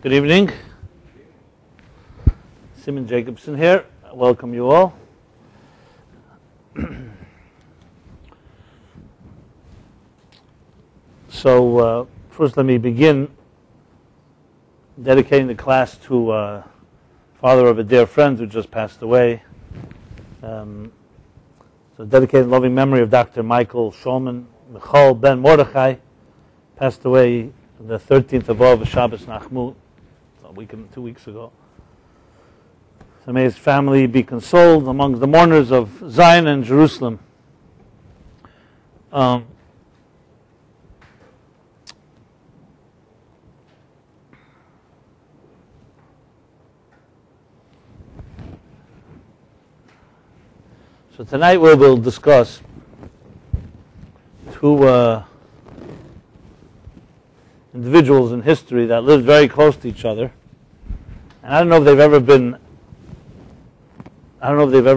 Good evening. Rabbi Jacobson here. Welcome you all. So first let me begin dedicating the class to father of a dear friend who just passed away. So dedicated loving memory of Dr. Michael Shulman, Michal Ben Mordechai, passed away the 13th of Av, Shabbos Nachmu, a week and 2 weeks ago. So may his family be consoled among the mourners of Zion and Jerusalem. So tonight we will discuss two individuals in history that lived very close to each other, and I don't know if they've ever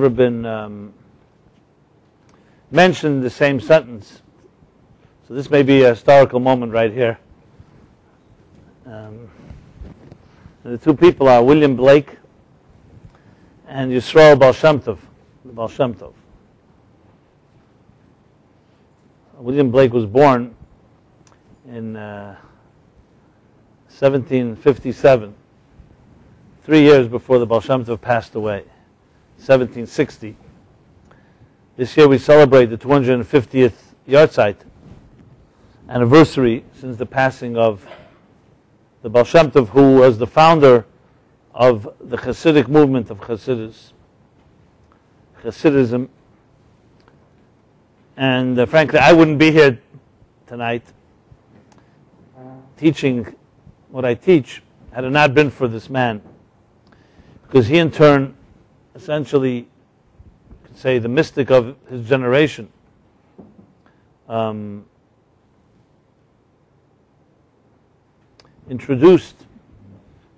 been mentioned in the same sentence. So this may be a historical moment right here. And the two people are William Blake and Yisrael Baal Shem Tov. Baal Shem Tov. William Blake was born in 1757, 3 years before the Baal Shem Tov passed away, 1760. This year we celebrate the 250th Yahrzeit anniversary since the passing of the Baal Shem Tov, who was the founder of the Hasidic movement of Hasidism. And frankly, I wouldn't be here tonight teaching what I teach had it not been for this man, because he in turn essentially, you could say, the mystic of his generation. Introduced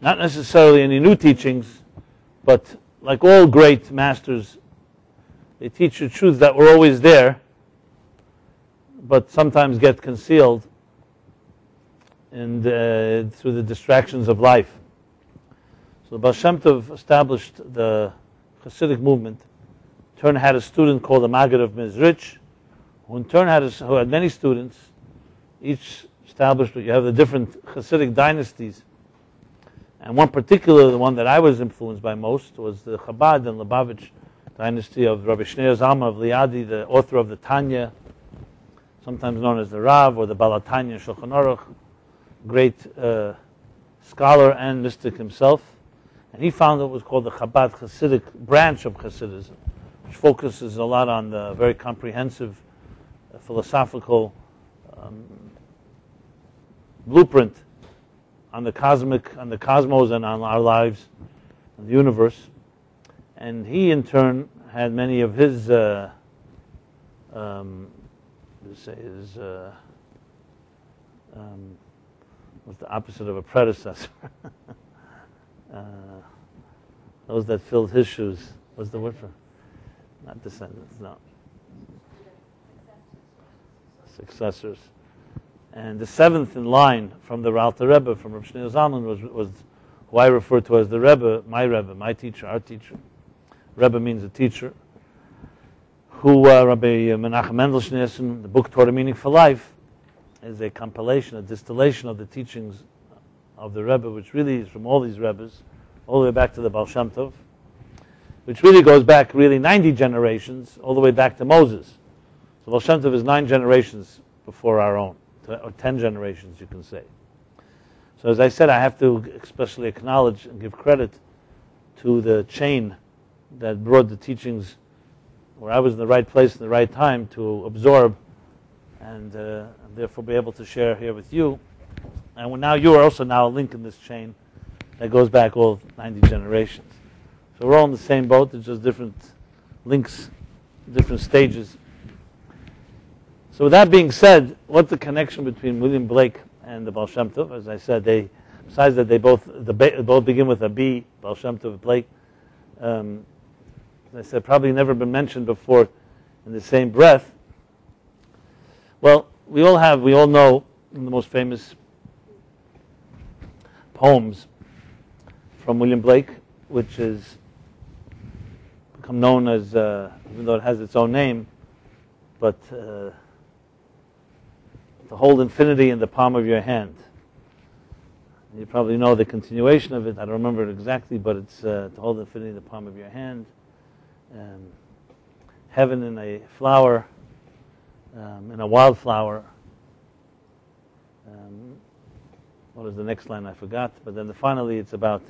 not necessarily any new teachings, but like all great masters, they teach you truths that were always there, but sometimes get concealed and through the distractions of life. So the Baal Shem Tov established the Hasidic movement. In turn had a student called the Maggid of Mezrich, who in turn who had many students, each established, but you have the different Hasidic dynasties. And one particular, the one that I was influenced by most, was the Chabad and Lubavitch dynasty of Rabbi Shneur Zalman of Liadi, the author of the Tanya, sometimes known as the Rav or the Baal Tanya Shulchan Aruch, great scholar and mystic himself. And he founded what was called the Chabad Hasidic branch of Hasidism, which focuses a lot on the very comprehensive philosophical blueprint on the cosmos and on our lives and the universe. And he in turn had many of his what's the opposite of a predecessor? Those that filled his shoes. What's the word for? Not descendants, no. Successors. And the seventh in line from the Alter Rebbe, from Rabbi Shneur Zalman, was who I refer to as the Rebbe, my teacher, our teacher. Rebbe means a teacher. Who Rabbi Menachem Mendel Schneerson, the book Torah Meaning for Life, is a compilation, a distillation of the teachings of the Rebbe, which really is from all these Rebbes, all the way back to the Baal Shem Tov, which really goes back 90 generations, all the way back to Moses. So Baal Shem Tov is 9 generations before our own, or 10 generations you can say. So as I said, I have to especially acknowledge and give credit to the chain that brought the teachings where I was in the right place in the right time to absorb and therefore be able to share here with you. And now you are also now a link in this chain that goes back all 90 generations. So we're all in the same boat, there's just different links, different stages. So with that being said, what's the connection between William Blake and the Baal Shem Tov? As I said, besides that they both begin with a B, Baal Shem Tov, Blake. As I said, probably never been mentioned before in the same breath. Well, we all know the most famous poems from William Blake, which is become known as, even though it has its own name, but to hold infinity in the palm of your hand. You probably know the continuation of it. I don't remember it exactly, but it's to hold infinity in the palm of your hand. Heaven in a flower, in a wildflower. What is the next line? I forgot. But then finally it's about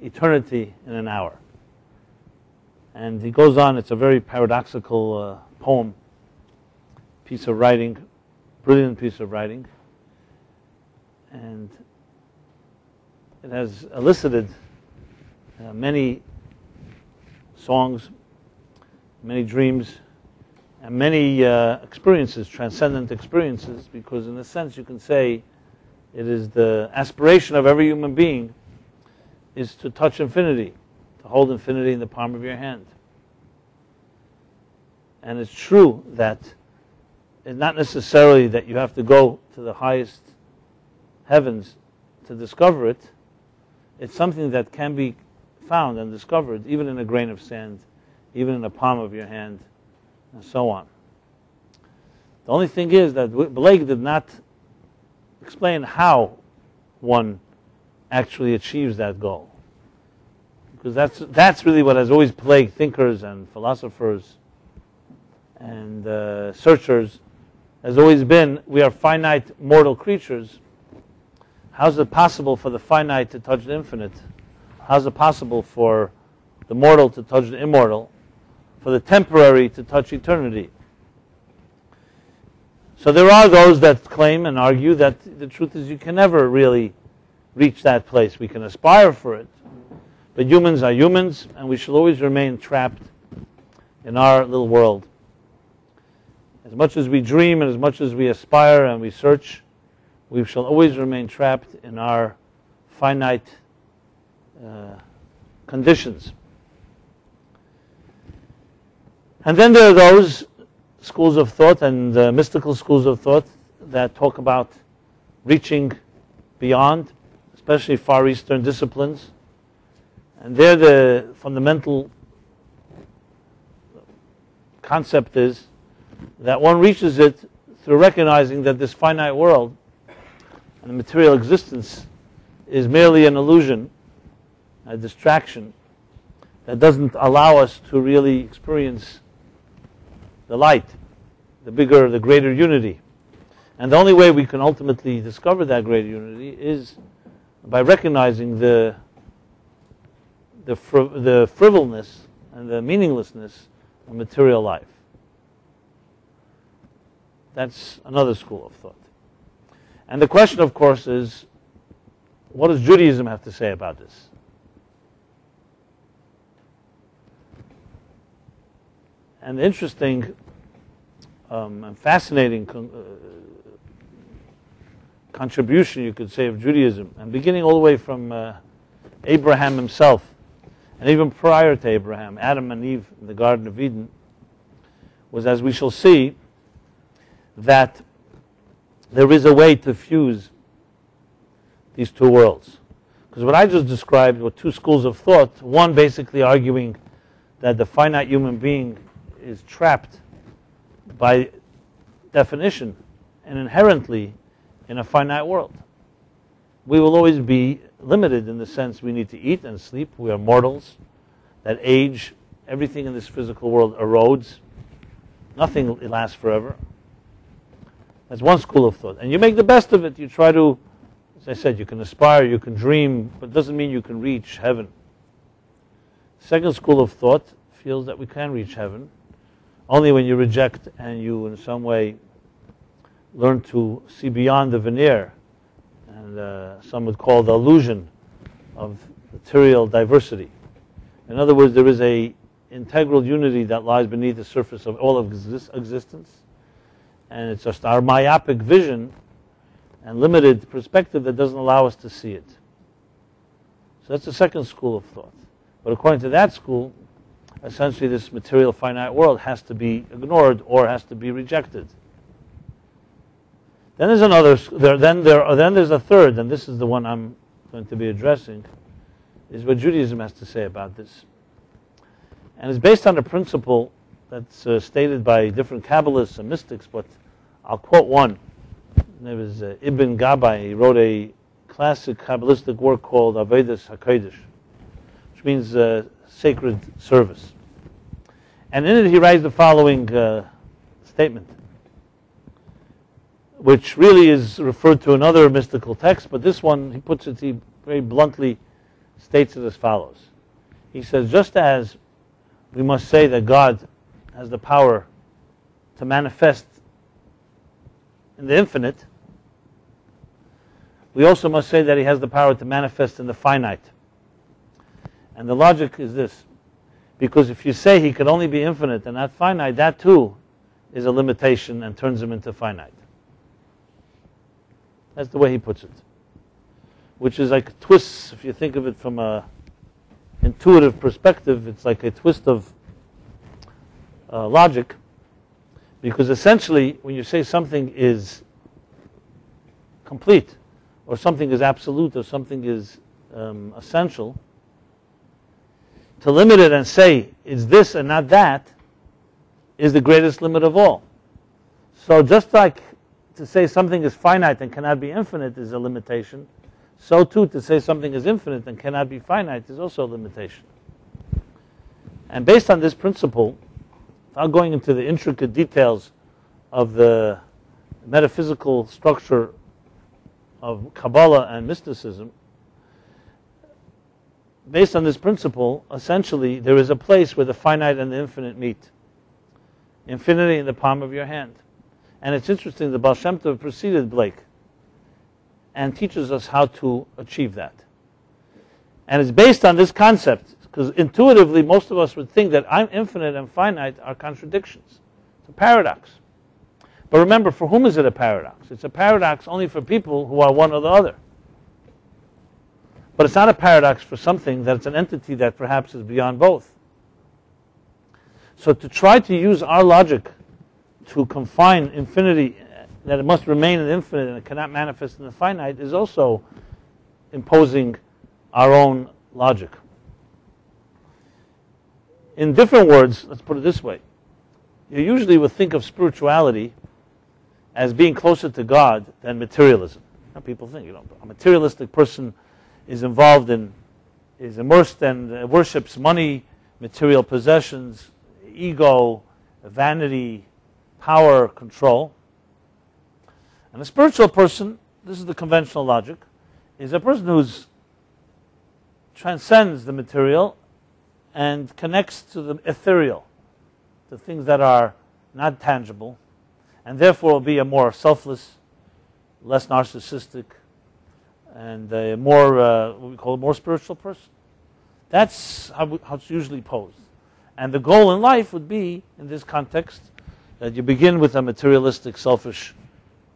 eternity in an hour. And he goes on. It's a very paradoxical poem, piece of writing, brilliant piece of writing. And it has elicited many songs, many dreams, and many experiences, transcendent experiences, because in a sense you can say it is the aspiration of every human being is to touch infinity, to hold infinity in the palm of your hand. And it's true that it's not necessarily that you have to go to the highest heavens to discover it. It's something that can be found and discovered even in a grain of sand, even in the palm of your hand, and so on. The only thing is that Blake did not explain how one actually achieves that goal, because that's really what has always plagued thinkers and philosophers and searchers. Has always been, we are finite mortal creatures. How is it possible for the finite to touch the infinite? How is it possible for the mortal to touch the immortal, for the temporary to touch eternity? So there are those that claim and argue that the truth is you can never really reach that place. We can aspire for it, but humans are humans, and we shall always remain trapped in our little world. As much as we dream and as much as we aspire and we search, we shall always remain trapped in our finite conditions. And then there are those schools of thought and mystical schools of thought that talk about reaching beyond, especially Far Eastern disciplines. And there the fundamental concept is that one reaches it through recognizing that this finite world and the material existence is merely an illusion, a distraction that doesn't allow us to really experience the light, the bigger, the greater unity. And the only way we can ultimately discover that greater unity is by recognizing the frivolous and the meaninglessness of material life. That's another school of thought. And the question, of course, is, what does Judaism have to say about this? And the interesting and fascinating contribution, you could say, of Judaism, and beginning all the way from Abraham himself, and even prior to Abraham, Adam and Eve in the Garden of Eden, was, as we shall see, that there is a way to fuse these two worlds. Because what I just described were two schools of thought, one basically arguing that the finite human being is trapped by definition and inherently in a finite world. We will always be limited in the sense we need to eat and sleep. We are mortals that age. Everything in this physical world erodes. Nothing lasts forever. That's one school of thought. And you make the best of it. You try to, as I said, you can aspire, you can dream, but it doesn't mean you can reach heaven. Second school of thought feels that we can reach heaven only when you reject and you in some way learn to see beyond the veneer, and some would call the illusion of material diversity. In other words, there is a integral unity that lies beneath the surface of all of existence, and it's just our myopic vision and limited perspective that doesn't allow us to see it. So that's the second school of thought. But according to that school, essentially this material finite world has to be ignored or has to be rejected. Then there's another. Then there's a third, and this is the one I'm going to be addressing. is what Judaism has to say about this. And it's based on a principle that's stated by different Kabbalists and mystics, but I'll quote one. There was Ibn Gabbai. He wrote a classic Kabbalistic work called Avodas HaKodesh, which means sacred service. And in it he writes the following statement, which really is referred to in other mystical texts, but this one, he puts it, he very bluntly states it as follows. He says, just as we must say that God has the power to manifest in the infinite, we also must say that he has the power to manifest in the finite. And the logic is this. Because if you say he could only be infinite and not finite, that too is a limitation and turns him into finite. That's the way he puts it. Which is like a twist, if you think of it from an intuitive perspective, it's like a twist of logic. Because essentially, when you say something is complete, or something is absolute, or something is essential, to limit it and say it's this and not that is the greatest limit of all. So just like to say something is finite and cannot be infinite is a limitation, so too to say something is infinite and cannot be finite is also a limitation. And based on this principle, without going into the intricate details of the metaphysical structure of Kabbalah and mysticism, based on this principle, essentially, there is a place where the finite and the infinite meet. Infinity in the palm of your hand. And it's interesting, the Baal Shem Tov preceded Blake and teaches us how to achieve that. And it's based on this concept, because intuitively, most of us would think that I'm infinite and finite are contradictions. It's a paradox. But remember, for whom is it a paradox? It's a paradox only for people who are one or the other. But it's not a paradox for something that's an entity that perhaps is beyond both. So to try to use our logic to confine infinity, that it must remain in infinite and it cannot manifest in the finite, is also imposing our own logic. In different words, let's put it this way. You usually would think of spirituality as being closer to God than materialism. Now people think, a materialistic person is involved in, is immersed and worships money, material possessions, ego, vanity, power, control. And a spiritual person, this is the conventional logic, is a person who transcends the material and connects to the ethereal, to things that are not tangible, and therefore will be a more selfless, less narcissistic, and a more, what we call a more spiritual person. That's how it's usually posed. And the goal in life would be, in this context, that you begin with a materialistic, selfish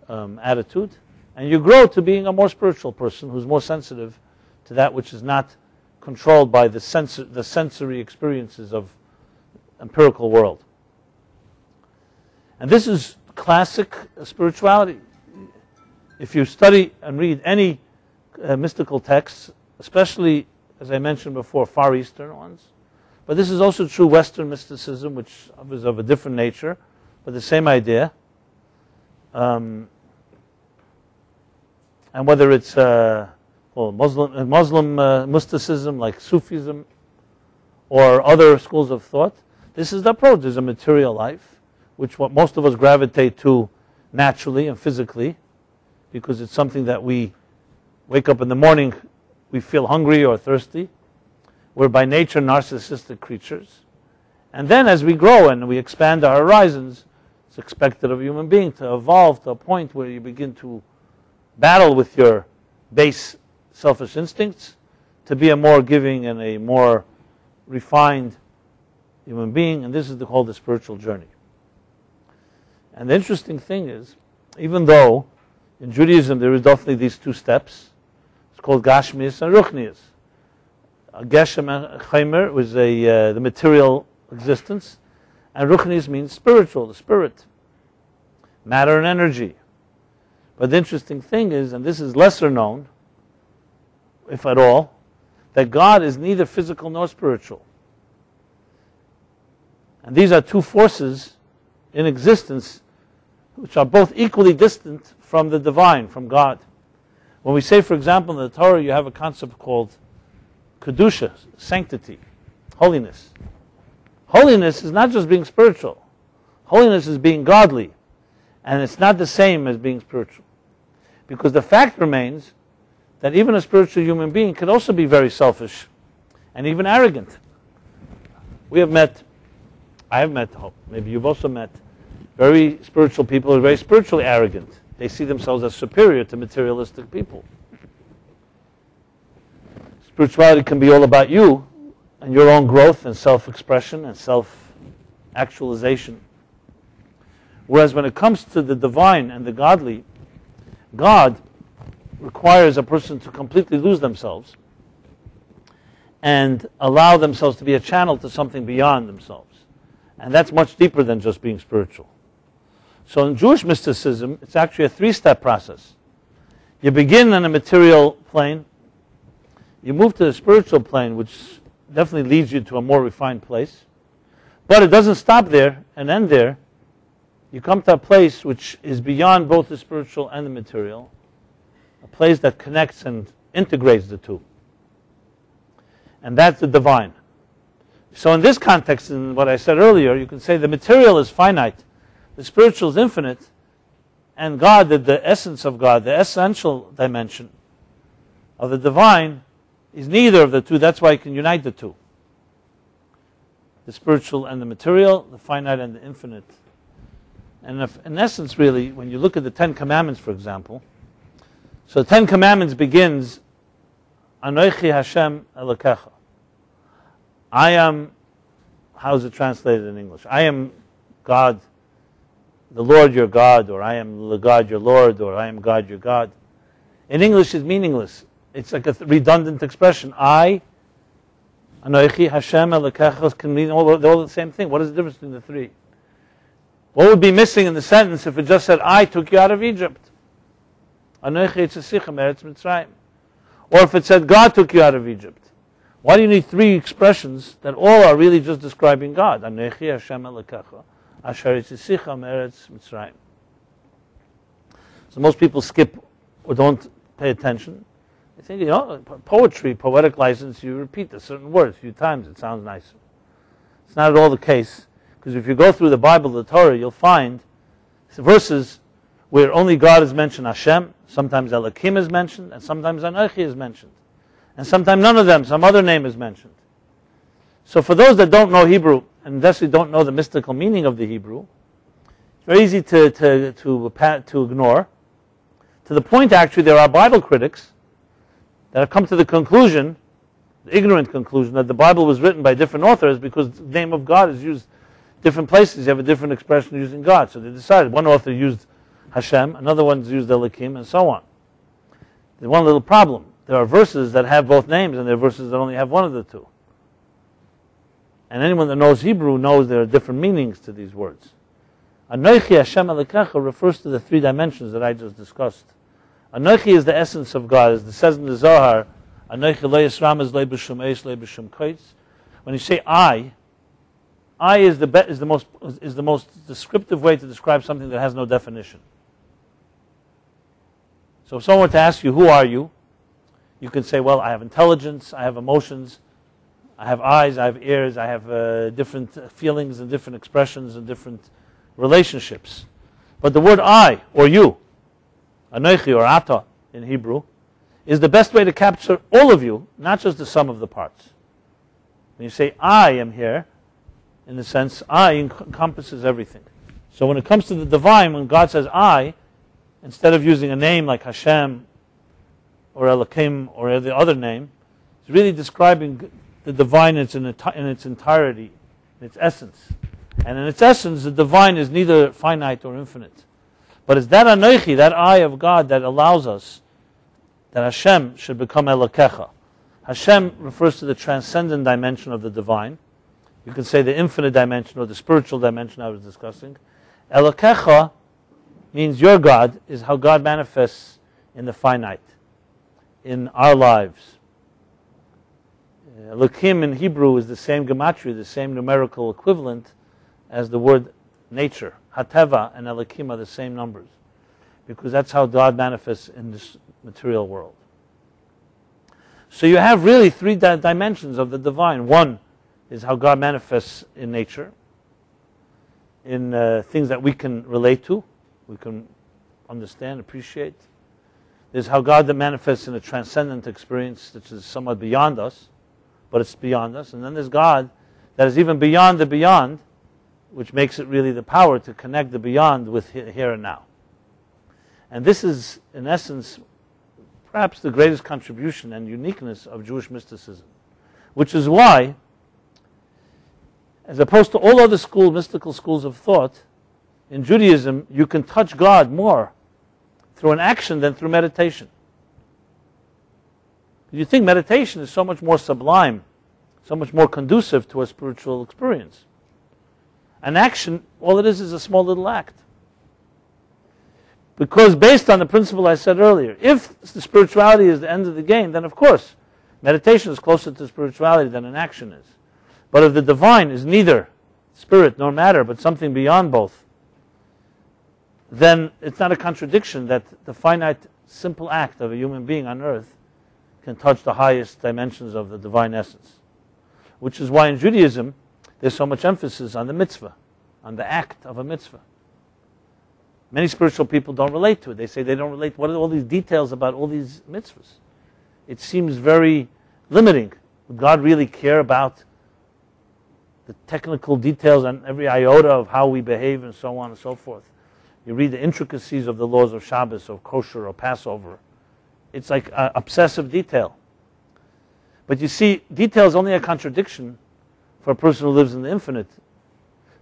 attitude, and you grow to being a more spiritual person who's more sensitive to that which is not controlled by the sensory experiences of empirical world. And this is classic spirituality. If you study and read any mystical texts, especially, as I mentioned before, Far Eastern ones, but this is also true Western mysticism, which is of a different nature, but the same idea. And whether it's Muslim mysticism like Sufism or other schools of thought, this is the approach. There's a material life, which what most of us gravitate to naturally and physically, because it's something that we wake up in the morning, we feel hungry or thirsty. We're by nature narcissistic creatures. And then as we grow and we expand our horizons, it's expected of a human being to evolve to a point where you begin to battle with your base selfish instincts to be a more giving and a more refined human being. And this is called the spiritual journey. And the interesting thing is, even though in Judaism there is definitely these two steps, it's called Gashmias and Ruchnias. Geshem and Chaimer was the material existence, and Ruchnias means spiritual, the spirit, matter and energy. But the interesting thing is, and this is lesser known, if at all, that God is neither physical nor spiritual. And these are two forces in existence which are both equally distant from the divine, from God. When we say, for example, in the Torah, you have a concept called kedusha, sanctity, holiness. Holiness is not just being spiritual. Holiness is being godly. And it's not the same as being spiritual. Because the fact remains that even a spiritual human being can also be very selfish and even arrogant. I have met, maybe you've also met, very spiritual people who are very spiritually arrogant. They see themselves as superior to materialistic people. Spirituality can be all about you and your own growth and self-expression and self-actualization. Whereas when it comes to the divine and the godly, God requires a person to completely lose themselves and allow themselves to be a channel to something beyond themselves. And that's much deeper than just being spiritual. So in Jewish mysticism, it's actually a three-step process. You begin on a material plane, you move to the spiritual plane, which definitely leads you to a more refined place. But it doesn't stop there and end there. You come to a place which is beyond both the spiritual and the material, a place that connects and integrates the two. And that's the divine. So in this context, in what I said earlier, you can say the material is finite, the spiritual is infinite, and God, the essence of God, the essential dimension of the divine, is neither of the two. That's why you can unite the two. The spiritual and the material, the finite and the infinite. And in essence, really, when you look at the Ten Commandments, for example, so the Ten Commandments begins, Anochi Hashem Elokecha. I am, how is it translated in English? I am God, the Lord your God, or I am the God your Lord, or I am God your God. In English, it's meaningless. It's like a redundant expression. I, Anochi Hashem Elokecha, can mean all the same thing. What is the difference between the three? What would be missing in the sentence if it just said, I took you out of Egypt? Anochi Etzesicha Meretz Mitzrayim. Or if it said, God took you out of Egypt. Why do you need three expressions that all are really just describing God? Anochi Hashem Elokecha, Asher Etzesicha Meretz Mitzrayim. So most people skip or don't pay attention. They think, poetry, poetic license, you repeat a certain word a few times, it sounds nicer. It's not at all the case. Because if you go through the Bible, the Torah, you'll find verses where only God is mentioned, Hashem, sometimes Elohim is mentioned, and sometimes Anochi is mentioned. And sometimes none of them, some other name is mentioned. So for those that don't know Hebrew, and definitely don't know the mystical meaning of the Hebrew, it's very easy to ignore. To the point, actually, there are Bible critics that have come to the conclusion, the ignorant conclusion, that the Bible was written by different authors because the name of God is used different places. You have a different expression using God. So they decided. One author used Hashem, another one used Elohim, and so on. There's one little problem. There are verses that have both names, and there are verses that only have one of the two. And anyone that knows Hebrew knows there are different meanings to these words. Anochi Hashem Elokecha refers to the three dimensions that I just discussed. Anochi is the essence of God, as it says in the Zohar, Anochi lo yisramez lo b'shum eish lo b'shum koitz. When you say I is the most descriptive way to describe something that has no definition. So if someone were to ask you, who are you? You can say, well, I have intelligence, I have emotions, I have eyes, I have ears, I have different feelings and different expressions and different relationships. But the word I, or you, Anochi or Ata in Hebrew, is the best way to capture all of you, not just the sum of the parts. When you say I am here, in the sense, I encompasses everything. So when it comes to the divine, when God says I, instead of using a name like Hashem or Elohim or the other name, it's really describing the divine in its entirety, in its essence. And in its essence, the divine is neither finite or infinite. But it's that Anochi, that I of God, that allows us that Hashem should become Elokecha. Hashem refers to the transcendent dimension of the divine. You can say the infinite dimension or the spiritual dimension I was discussing. Elokecha means your God is how God manifests in the finite, in our lives. Elohim in Hebrew is the same gematria, the same numerical equivalent as the word nature. Hateva and Elohim are the same numbers, because that's how God manifests in this material world. So you have really three dimensions of the divine. One is how God manifests in nature, in things that we can relate to, we can understand, appreciate. There's how God that manifests in a transcendent experience, which is somewhat beyond us, but it's beyond us. And then there's God that is even beyond the beyond, which makes it really the power to connect the beyond with here and now. And this is, in essence, perhaps the greatest contribution and uniqueness of Jewish mysticism, which is why, as opposed to all other mystical schools of thought, in Judaism, you can touch God more through an action than through meditation. You think meditation is so much more sublime, so much more conducive to a spiritual experience. An action, all it is a small little act. Because based on the principle I said earlier, if the spirituality is the end of the game, then of course, meditation is closer to spirituality than an action is. But if the divine is neither spirit nor matter, but something beyond both, then it's not a contradiction that the finite, simple act of a human being on earth can touch the highest dimensions of the divine essence. Which is why in Judaism, there's so much emphasis on the mitzvah, on the act of a mitzvah. Many spiritual people don't relate to it. They say they don't relate. What are all these details about all these mitzvahs? It seems very limiting. Would God really care about the technical details on every iota of how we behave and so on and so forth? You read the intricacies of the laws of Shabbos, or kosher, or Passover. It's like obsessive detail. But you see, detail is only a contradiction for a person who lives in the infinite,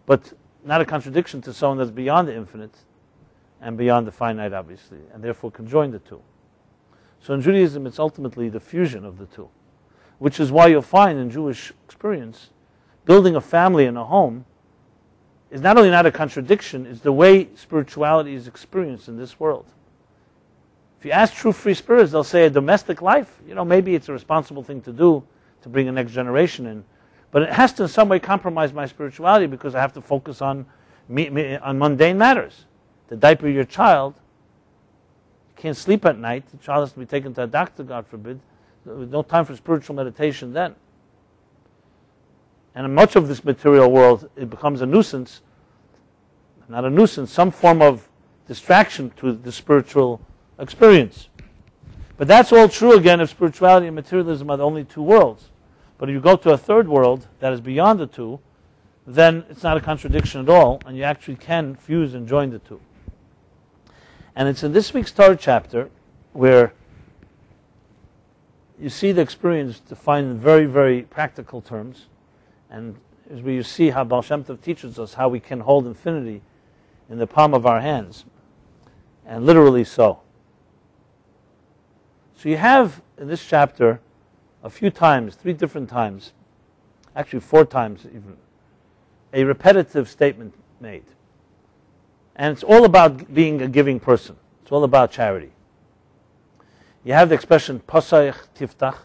but not a contradiction to someone that's beyond the infinite and beyond the finite, obviously, and therefore can join the two. So in Judaism, it's ultimately the fusion of the two, which is why you'll find in Jewish experience, building a family and a home is not only not a contradiction, it's the way spirituality is experienced in this world. If you ask true free spirits, they'll say a domestic life, maybe it's a responsible thing to do to bring a next generation in, but it has to in some way compromise my spirituality because I have to focus on mundane matters. To diaper your child, you can't sleep at night, the child has to be taken to a doctor, God forbid. There's no time for spiritual meditation then. And in much of this material world, it becomes a nuisance, not a nuisance, some form of distraction to the spiritual experience. But that's all true again if spirituality and materialism are the only two worlds. But if you go to a third world that is beyond the two, then it's not a contradiction at all, and you actually can fuse and join the two. And it's in this week's Torah chapter where you see the experience defined in very, very practical terms, and is where you see how Baal Shem Tov teaches us how we can hold infinity in the palm of our hands, and literally so. So you have in this chapter a few times, 3 different times, actually 4 times even, a repetitive statement made. And it's all about being a giving person. It's all about charity. You have the expression Pasayich Tiftach,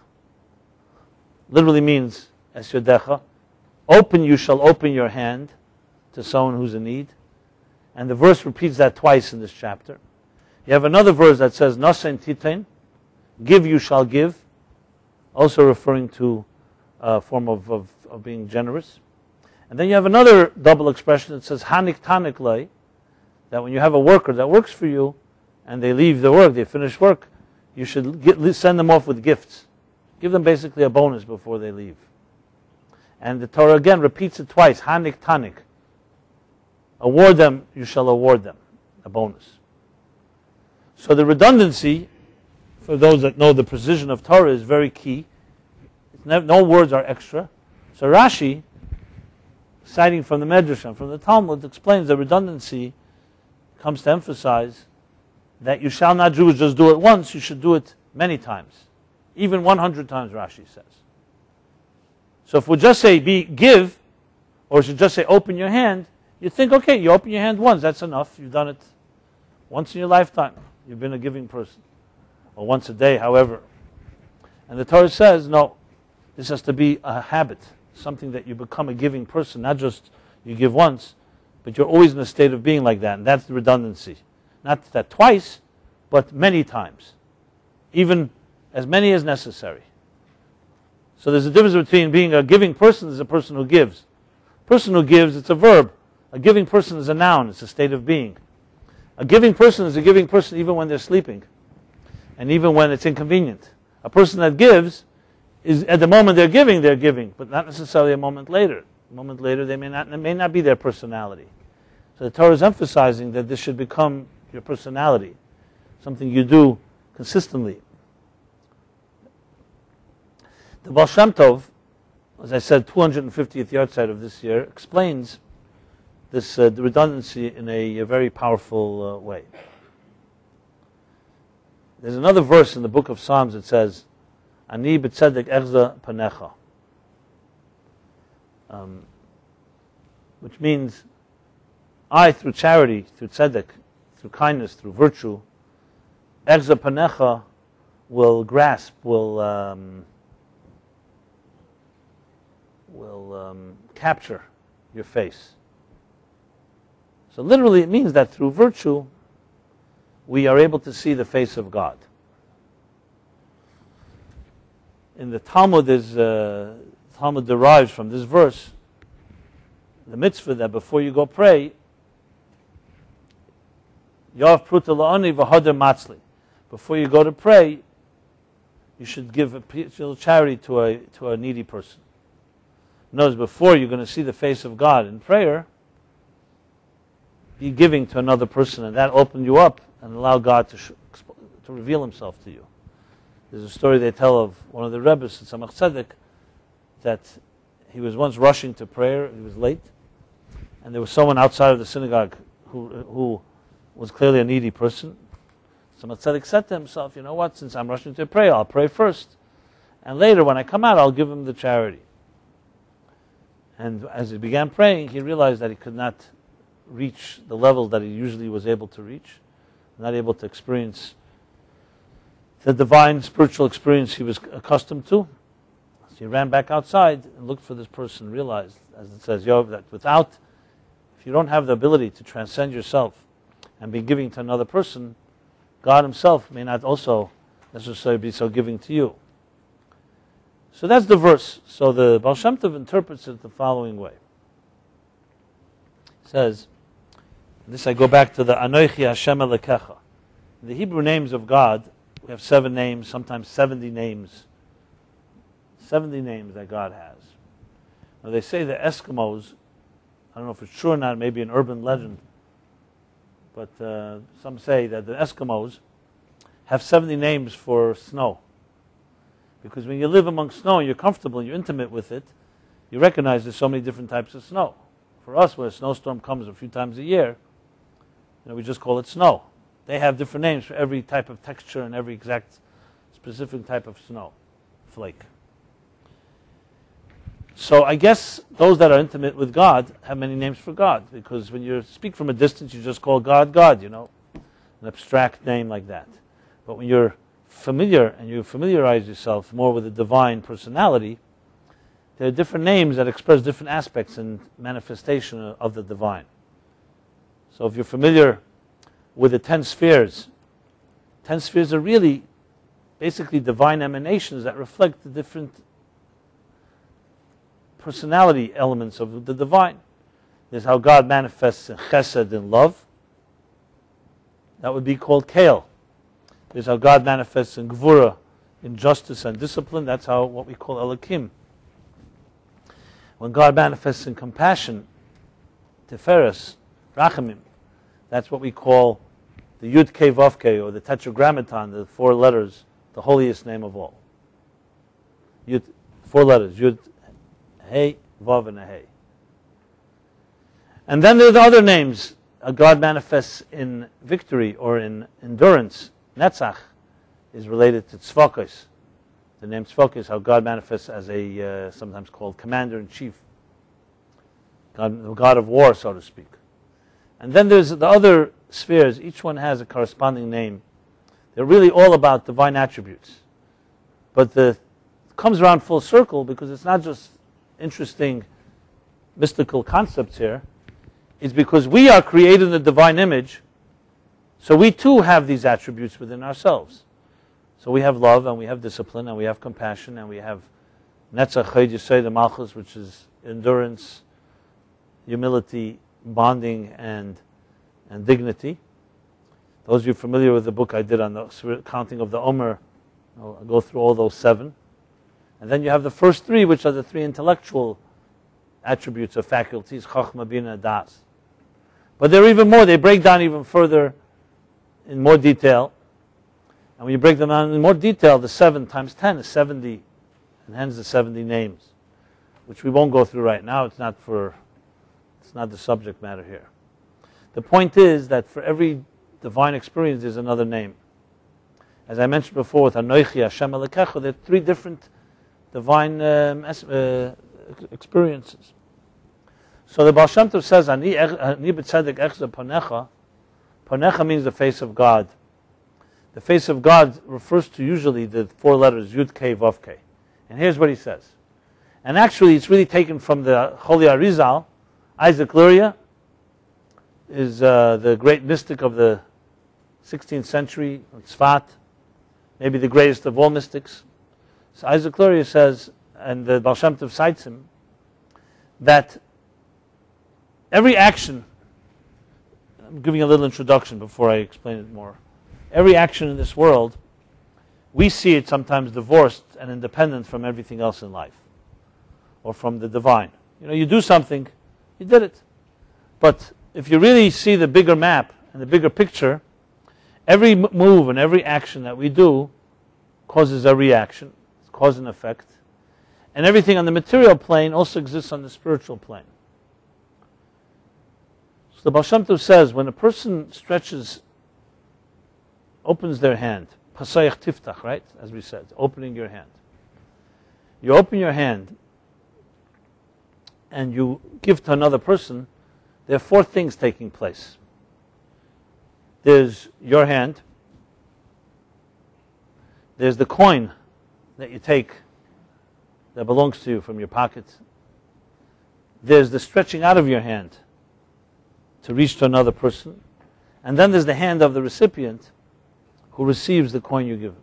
literally means Es Yodecha, open, you shall open your hand to someone who's in need. And the verse repeats that twice in this chapter. You have another verse that says Nasen Titain, give, you shall give, also referring to a form of being generous. And then you have another double expression that says Hanik Tanik Lei, that when you have a worker that works for you and they leave the work, they finish work, you should send them off with gifts. Give them basically a bonus before they leave. And the Torah again repeats it twice, Hanik Tanik. Award them, you shall award them, a bonus. So the redundancy, for those that know the precision of Torah, is very key. No words are extra. So Rashi, citing from the Medrash and from the Talmud, explains the redundancy comes to emphasize that you shall not just do it once, you should do it many times. Even 100 times, Rashi says. So if we just say give, or should just say open your hand, you think, okay, you open your hand once, that's enough. You've done it once in your lifetime. You've been a giving person. Or once a day, however. And the Torah says, no, This has to be a habit, something that you become a giving person, not just you give once, but you're always in a state of being like that, and that's the redundancy. Not that twice, but many times, even as many as necessary. So there's a difference between being a giving person and a person who gives. A person who gives, it's a verb. A giving person is a noun, it's a state of being. A giving person is a giving person even when they're sleeping, and even when it's inconvenient. A person that gives is, at the moment they're giving, but not necessarily a moment later. A moment later, it may not be their personality. So the Torah is emphasizing that this should become your personality, something you do consistently. The Baal Shem Tov, as I said, 250th yahrzeit of this year, explains this the redundancy in a very powerful way. There's another verse in the book of Psalms that says, Ani b'tzedek echza panecha, which means, I, through charity, through tzedek, through kindness, through virtue, echza panecha, will grasp, will capture your face. So literally it means that through virtue we are able to see the face of God. In the Talmud, Talmud derives from this verse the mitzvah that before you go pray, Yav pruta la'ani v'hader matzli. Before you go to pray, you should give a little charity to a needy person. Notice, before you're going to see the face of God in prayer, be giving to another person, and that open you up and allow God to reveal Himself to you. There's a story they tell of one of the Rebbes in Tzemach Tzedek, that he was once rushing to prayer, he was late, and there was someone outside of the synagogue who was clearly a needy person. Tzemach Tzedek said to himself, you know what, since I'm rushing to pray, I'll pray first, and later when I come out, I'll give him the charity. And as he began praying, he realized that he could not reach the level that he usually was able to reach, not able to experience the divine spiritual experience he was accustomed to. So he ran back outside and looked for this person, realized, as it says, that if you don't have the ability to transcend yourself and be giving to another person, God Himself may not also necessarily be so giving to you. So that's the verse. So the Baal Shem Tov interprets it the following way. It says, this I go back to the Anochi Hashem Elekecha. The Hebrew names of God, we have 7 names, sometimes 70 names. 70 names that God has. Now they say the Eskimos, I don't know if it's true or not, maybe an urban legend, but some say that the Eskimos have 70 names for snow. Because when you live among snow and you're comfortable and you're intimate with it, you recognize there's so many different types of snow. For us, when a snowstorm comes a few times a year, we just call it snow. They have different names for every type of texture and every exact specific type of snow flake. So I guess those that are intimate with God have many names for God, because when you speak from a distance, you just call God, God, an abstract name like that. But when you're familiar and you familiarize yourself more with the divine personality, there are different names that express different aspects and manifestation of the divine. So if you're familiar with the 10 spheres are really basically divine emanations that reflect the different personality elements of the divine. There's how God manifests in chesed, in love. That would be called kale. There's how God manifests in gvura, in justice and discipline. That's how what we call Elokim. When God manifests in compassion, Tiferes, Rachamim, that's what we call the Yud Kei Vav Kei, or the Tetragrammaton, the 4 letters, the holiest name of all. 4 letters, Yud, Hey, Vav, and a Hey. And then there's other names. God manifests in victory or in endurance. Netzach is related to Tzvakos. The name Tzvakos, how God manifests as a sometimes called commander-in-chief, the God of war, so to speak. And then there's the other spheres. Each one has a corresponding name. They're really all about divine attributes. But the comes around full circle because it's not just interesting mystical concepts here. It's because we are created in the divine image, so we too have these attributes within ourselves. So we have love, and we have discipline, and we have compassion, and we have netzach chayd yisay the malchus, which is endurance, humility, bonding, and dignity. Those of you familiar with the book I did on the counting of the Omer, I'll go through all those 7. And then you have the first 3, which are the 3 intellectual attributes of faculties, chachma, bina, das. But there are even more. They break down even further in more detail. And when you break them down in more detail, the 7 times 10 is 70, and hence the 70 names, which we won't go through right now. It's not the subject matter here. The point is that for every divine experience, there's another name. As I mentioned before with Anoichi, Hashem Elokecha, there are 3 different divine experiences. So the Baal Shem Tov says, Ani b'tzedek echze panecha. Panecha means the face of God. The face of God refers to usually the 4 letters, Yud Kei Vav Kei. And here's what he says. And actually, it's really taken from the Holy Arizal. Isaac Luria is the great mystic of the 16th century, Tzfat, maybe the greatest of all mystics. So Isaac Luria says, and the Baal Shem Tov cites him, that every action, I'm giving a little introduction before I explain it more. Every action in this world, we see it sometimes divorced and independent from everything else in life, or from the divine. You know, you do something, you did it. But if you really see the bigger map and the bigger picture, every move and every action that we do causes a reaction, cause and effect. And everything on the material plane also exists on the spiritual plane. So the Baal Shem Tov says, when a person opens their hand, pasayach tiftach, right? As we said, opening your hand. You open your hand and you give to another person, there are 4 things taking place. There's your hand. There's the coin that you take that belongs to you from your pocket. There's the stretching out of your hand to reach to another person. And then there's the hand of the recipient who receives the coin you give him.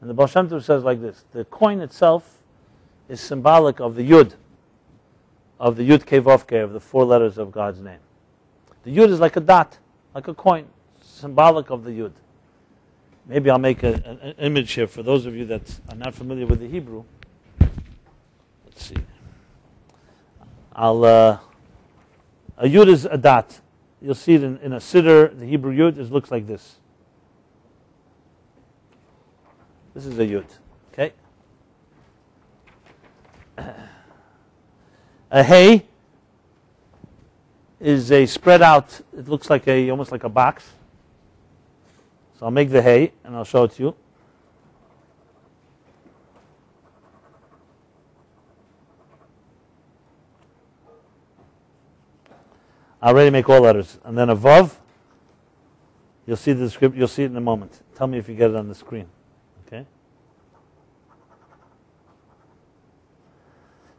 And the Baal Shem Tov says like this: the coin itself is symbolic of the Yud Kei Vav Kei, of the 4 letters of God's name. The Yud is like a dot, like a coin, symbolic of the Yud. Maybe I'll make an image here for those of you that are not familiar with the Hebrew. Let's see. A Yud is a dot. You'll see it in a siddur. The Hebrew Yud looks like this. This is a Yud. Okay. A Hey is a spread out. It looks like almost like a box. So I'll make the Hey and I'll show it to you. I'll already make all letters, and then a Vav. You'll see the script. You'll see it in a moment. Tell me if you get it on the screen. Okay.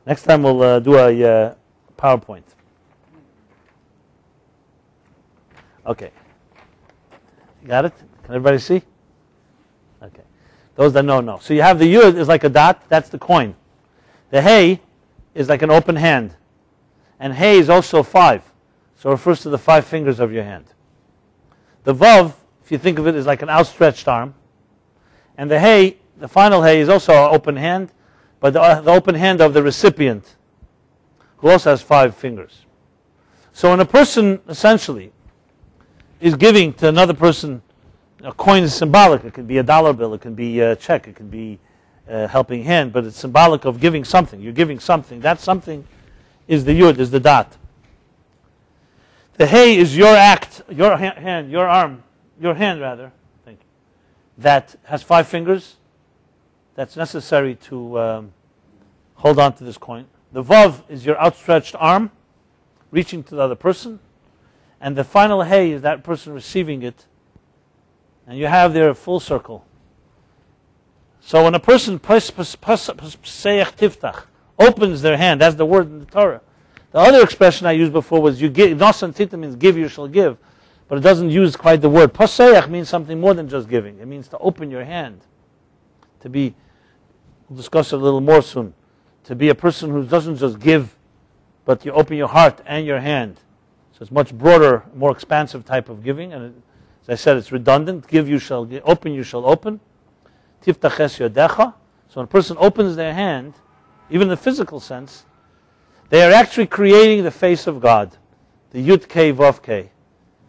Next time we'll do a PowerPoint. Okay. You got it? Can everybody see? Okay. Those that know. So you have the Yud is like a dot. That's the coin. The Hey is like an open hand, and Hey is also 5. So it refers to the 5 fingers of your hand. The Vav, if you think of it, is like an outstretched arm. And the Hey, the final Hey, is also an open hand, but the open hand of the recipient, who also has 5 fingers. So when a person, essentially, is giving to another person, a coin is symbolic. It can be a dollar bill, it can be a check, it can be a helping hand, but it's symbolic of giving something. You're giving something. That something is the Yud, is the dot. The Hey is your act, your hand, your arm, your hand rather, thank you, that has 5 fingers that's necessary to hold on to this coin. The Vav is your outstretched arm reaching to the other person. And the final Hey is that person receiving it. And you have there a full circle. So when a person opens their hand, that's the word in the Torah. The other expression I used before was you give. Nosan tita means give, you shall give. But it doesn't use quite the word. Paseach means something more than just giving. It means to open your hand. To be, we'll discuss it a little more soon. To be a person who doesn't just give, but you open your heart and your hand. So it's much broader, more expansive type of giving. And as I said, it's redundant. Give, you shall give. Open, you shall open. Tiftaches yodecha. So when a person opens their hand, even in the physical sense, they are actually creating the face of God. The Yud Kei Vav Kei.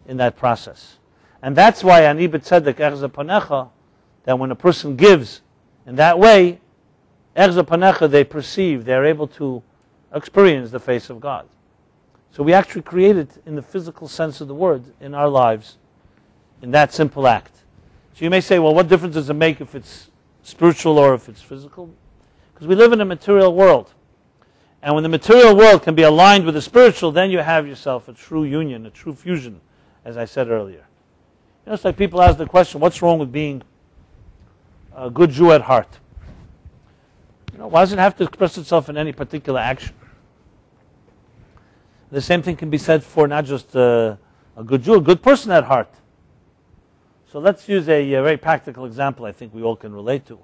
In that process. And that's why Ani b'tzedek echza panecha, that when a person gives in that way, echza panecha, they perceive, they are able to experience the face of God. So we actually create it in the physical sense of the word in our lives, in that simple act. So you may say, well, what difference does it make if it's spiritual or if it's physical? Because we live in a material world. And when the material world can be aligned with the spiritual, then you have yourself a true union, a true fusion, as I said earlier. You know, it's like people ask the question, what's wrong with being a good Jew at heart? You know, why does it have to express itself in any particular action? The same thing can be said for not just a good Jew, a good person at heart. So let's use a very practical example I think we all can relate to.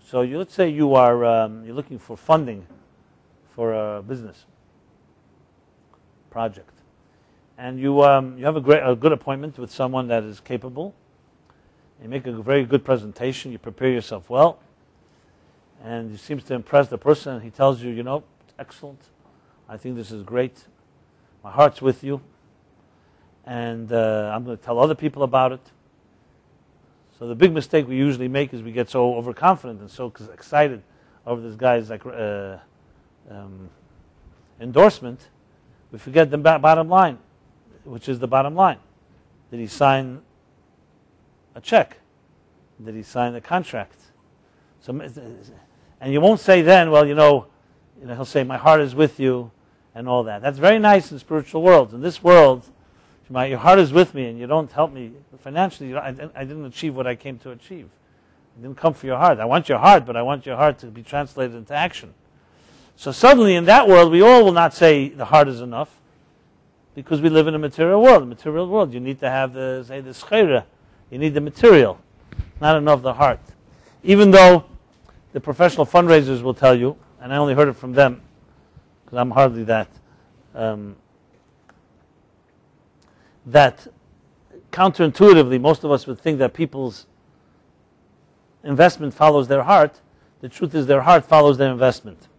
So let's say you are you're looking for funding for a business project. And you have a good appointment with someone that is capable. You make a very good presentation. You prepare yourself well. And it seems to impress the person. And he tells you, it's excellent. I think this is great. My heart's with you. And I'm going to tell other people about it. So the big mistake we usually make is we get so overconfident and so excited over this guy's endorsement. We forget the bottom line. Which is the bottom line. Did he sign a check? Did he sign a contract? So, and you won't say then, well, he'll say, my heart is with you, and all that. That's very nice in spiritual worlds. In this world, your heart is with me, and you don't help me financially. I didn't achieve what I came to achieve. I didn't come for your heart. I want your heart, but I want your heart to be translated into action. So suddenly, in that world, we all will not say the heart is enough. Because we live in a material world. In a material world, you need to have the schera. You need the material, not enough the heart. Even though the professional fundraisers will tell you, and I only heard it from them, because I'm hardly that, that counterintuitively, most of us would think that people's investment follows their heart. The truth is their heart follows their investment.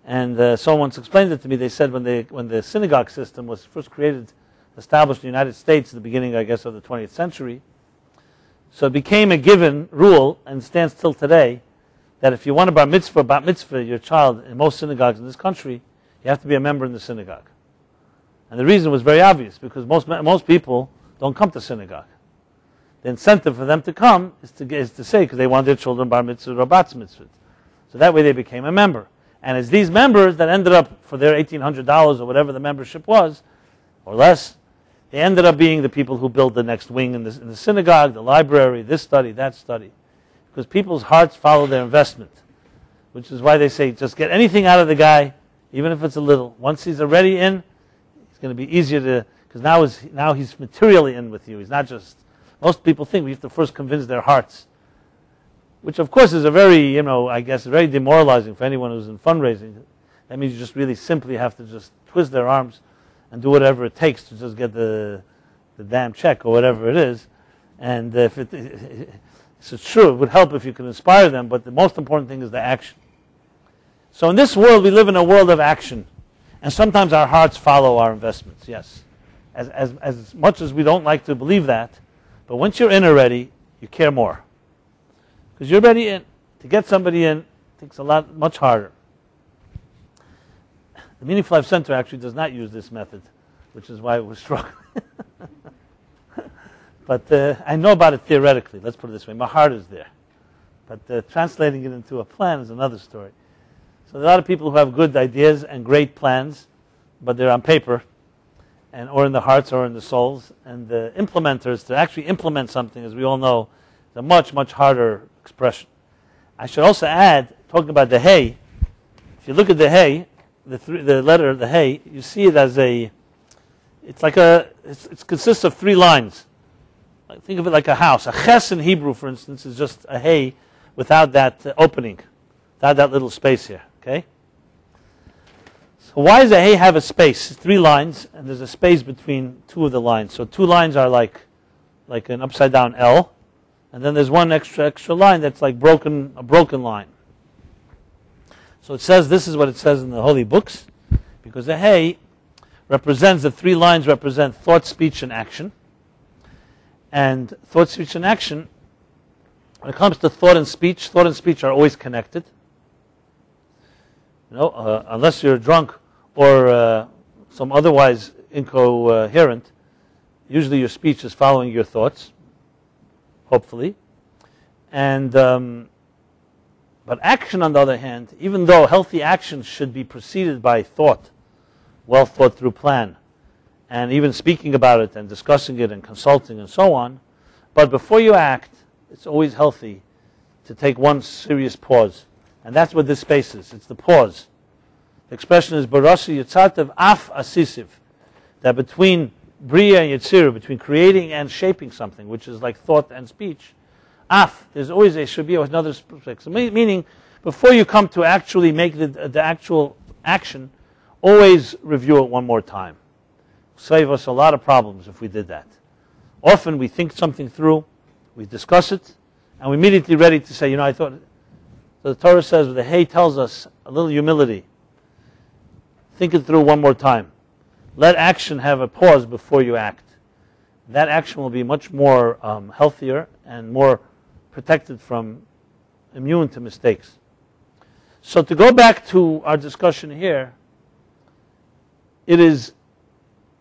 And someone once explained it to me. They said when the synagogue system was first established in the United States at the beginning, I guess, of the 20th century, so it became a given rule, and stands till today, that if you want to bar mitzvah your child in most synagogues in this country, you have to be a member in the synagogue. And the reason was very obvious, because most people don't come to synagogue. The incentive for them to come is to say, because they want their children bar mitzvah or batz mitzvah. So that way they became a member. And it's these members that ended up, for their $1,800 or whatever the membership was, or less, they ended up being the people who built the next wing in the synagogue, the library, this study, that study. Because people's hearts follow their investment, which is why they say just get anything out of the guy, even if it's a little. Once he's already in, it's going to be easier to, because now he's materially in with you. He's not just, most people think we have to first convince their hearts. Which, of course, is a very, I guess, very demoralizing for anyone who's in fundraising. That means you just really simply have to just twist their arms and do whatever it takes to just get the damn check or whatever it is. And if it's true, it would help if you could inspire them, but the most important thing is the action. So in this world, we live in a world of action. And sometimes our hearts follow our investments, yes. As much as we don't like to believe that, but once you're in already, you care more. Because you're already in. To get somebody in takes much harder. The Meaningful Life Center actually does not use this method, which is why it was struggling. But I know about it theoretically. Let's put it this way. My heart is there. But translating it into a plan is another story. So there are a lot of people who have good ideas and great plans, but they're on paper, or in the hearts or in the souls. And the implementers, to actually implement something, as we all know, It's a much, much harder expression. I should also add, talking about the hey, if you look at the hey, the letter, the hey, you see it as it consists of 3 lines. Think of it like a house. A ches in Hebrew, for instance, is just a hey without that opening, without that little space here. Okay. So why does a hey have a space? 3 lines, and there's a space between 2 of the lines. So 2 lines are like an upside down L, and then there's one extra line that's like a broken line. So it says, this is what it says in the holy books, because the hey represents, the 3 lines represent thought, speech, and action. And thought, speech, and action, when it comes to thought and speech are always connected. Unless you're drunk or some otherwise incoherent, usually your speech is following your thoughts, hopefully. And but action, on the other hand, even though healthy actions should be preceded by thought, well thought through plan, and even speaking about it and discussing it and consulting and so on, but before you act, it's always healthy to take one serious pause. And that's what this space is. It's the pause. The expression is Barasi Yitzartev Af Asisiv, that between Bria and Yitzira, between creating and shaping something, which is like thought and speech, Af, there's always should be another perspective. Meaning, before you come to actually make the actual action, always review it one more time. Save us a lot of problems if we did that. Often we think something through, we discuss it, and we're immediately ready to say, I thought. So the Torah says, the hey tells us a little humility. Think it through one more time. Let action have a pause before you act. That action will be much more healthier and more protected from, immune to mistakes. So to go back to our discussion here, it is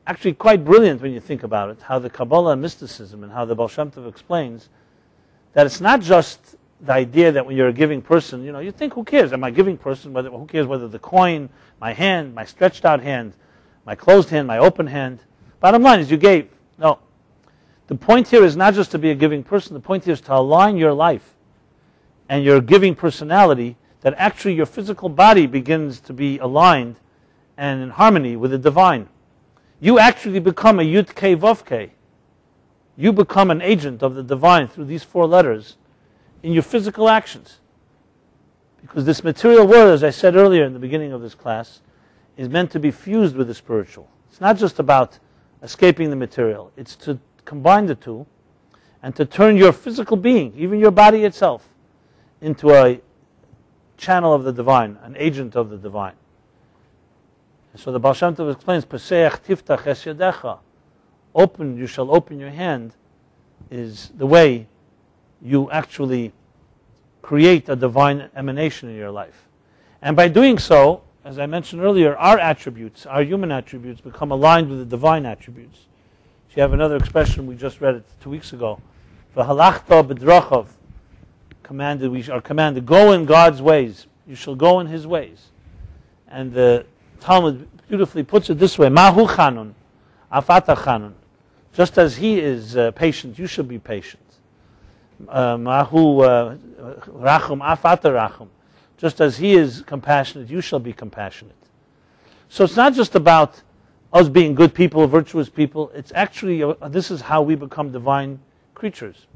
actually quite brilliant when you think about it, how the Kabbalah and mysticism and how the Baal Shem Tov explains that it's not just the idea that when you're a giving person, you think, who cares? Am I a giving person? Who cares whether the coin, my hand, my stretched out hand, my closed hand, my open hand? Bottom line is you gave. No. The point here is not just to be a giving person. The point here is to align your life and your giving personality, that actually your physical body begins to be aligned and in harmony with the divine. You actually become a Yud Kei Vav Kei. You become an agent of the divine through these 4 letters in your physical actions. Because this material world, as I said earlier in the beginning of this class, is meant to be fused with the spiritual. It's not just about escaping the material. It's to combine the two and to turn your physical being, even your body itself, into a channel of the divine, an agent of the divine. And so the Baal Shem Tov explains, Peseach tiftach es yadecha. Open, you shall open your hand, is the way you actually create a divine emanation in your life. And by doing so, as I mentioned earlier, our attributes, our human attributes, become aligned with the divine attributes. So you have another expression, we just read it 2 weeks ago. V'halachta b'drachav, we are commanded, go in God's ways. You shall go in His ways. And the Talmud beautifully puts it this way, Mahu chanun, afata chanun. Just as He is patient, you should be patient. Mahu rachum, afata rachum. Just as He is compassionate, you shall be compassionate. So it's not just about us being good people, virtuous people. It's actually, this is how we become divine creatures.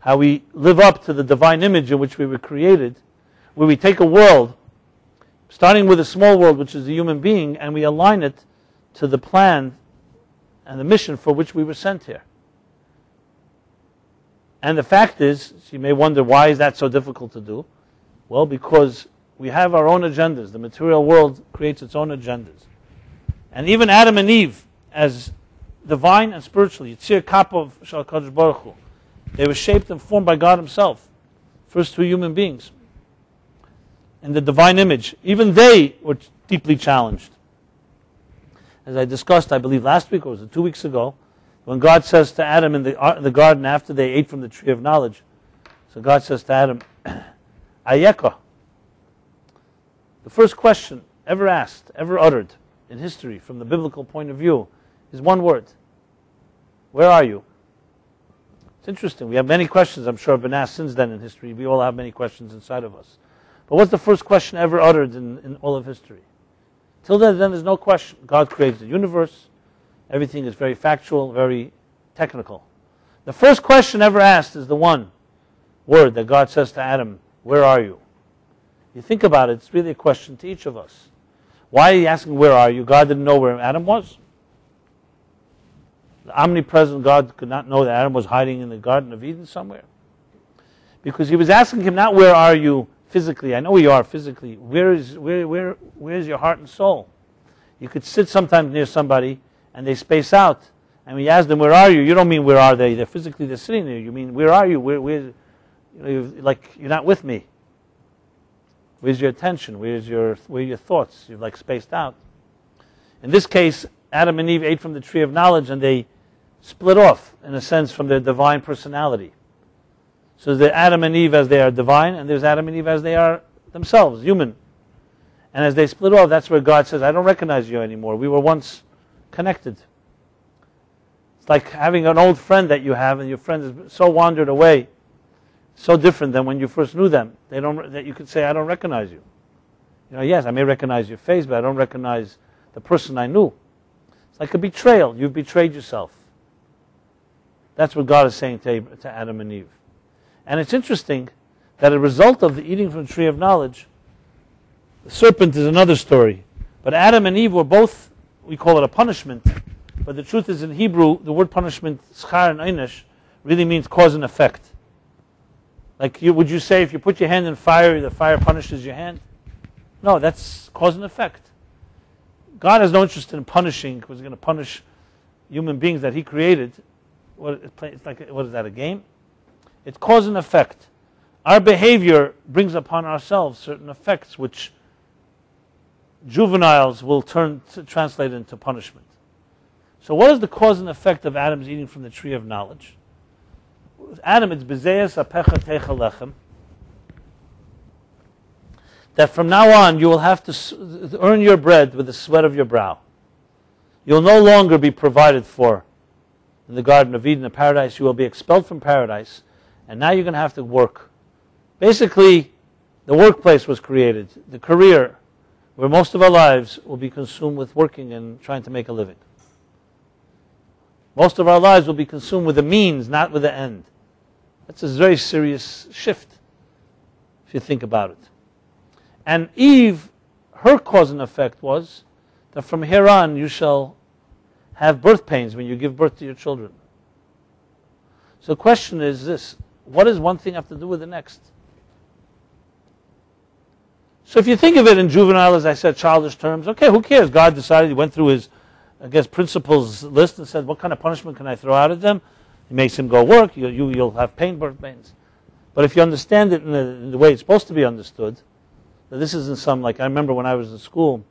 How we live up to the divine image in which we were created, where we take a world, starting with a small world, which is the human being, and we align it to the plan and the mission for which we were sent here. And the fact is, you may wonder, why is that so difficult to do? Well, because we have our own agendas. The material world creates its own agendas. And even Adam and Eve, as divine and spiritual, Yitzir Kapov Shal Kadosh Baruch Hu, they were shaped and formed by God Himself. First 2 human beings. In the divine image. Even they were deeply challenged. As I discussed, I believe last week, or was it 2 weeks ago, when God says to Adam in the garden after they ate from the tree of knowledge, so God says to Adam, Ayeka. The first question ever asked, ever uttered in history from the biblical point of view is one word. Where are you? It's interesting. We have many questions, I'm sure, have been asked since then in history. We all have many questions inside of us. But what's the first question ever uttered in all of history? Till then, there's no question. God creates the universe. Everything is very factual, very technical. The first question ever asked is the one word that God says to Adam, where are you? You think about it, it's really a question to each of us. Why are you asking, where are you? God didn't know where Adam was. The omnipresent God could not know that Adam was hiding in the Garden of Eden somewhere. Because he was asking him not where are you physically. I know where you are physically. Where's your heart and soul? You could sit sometimes near somebody and they space out. And when you ask them, where are you? You don't mean where are they? They're sitting there. You mean, where are you? Like, you're not with me. Where's your attention? Where are your thoughts? You're like spaced out. In this case, Adam and Eve ate from the tree of knowledge and they split off, in a sense, from their divine personality. So there's Adam and Eve as they are divine, and there's Adam and Eve as they are themselves, human. And as they split off, that's where God says, I don't recognize you anymore. We were once connected. It's like having an old friend that you have, and your friend is so wandered away, so different than when you first knew them, that you could say, I don't recognize you. Yes, I may recognize your face, but I don't recognize the person I knew. It's like a betrayal. You've betrayed yourself. That's what God is saying to Adam and Eve. And it's interesting that a result of the eating from the tree of knowledge, the serpent is another story. But Adam and Eve were both, we call it a punishment. But the truth is, in Hebrew, the word punishment, schar and einish, really means cause and effect. Like, would you say if you put your hand in fire, the fire punishes your hand? No, that's cause and effect. God has no interest in punishing, because he's going to punish human beings that he created. It's like, what is that, a game? It's cause and effect. Our behavior brings upon ourselves certain effects which juveniles will translate into punishment. So what is the cause and effect of Adam's eating from the tree of knowledge? With Adam, it's bezeas apecha techa lechem. That from now on you will have to earn your bread with the sweat of your brow. You'll no longer be provided for in the Garden of Eden, in paradise. You will be expelled from paradise, and now you're going to have to work. Basically, the workplace was created, the career, where most of our lives will be consumed with working and trying to make a living. Most of our lives will be consumed with the means, not with the end. That's a very serious shift, if you think about it. And Eve, her cause and effect was that from here on you shall have birth pains when you give birth to your children. So the question is this: what does one thing have to do with the next? So if you think of it in juvenile, as I said, childish terms, okay, who cares? God decided, he went through his, principles list and said, what kind of punishment can I throw out at them? He makes him go work, you'll have birth pains. But if you understand it in the way it's supposed to be understood, that this isn't some, like I remember when I was in school,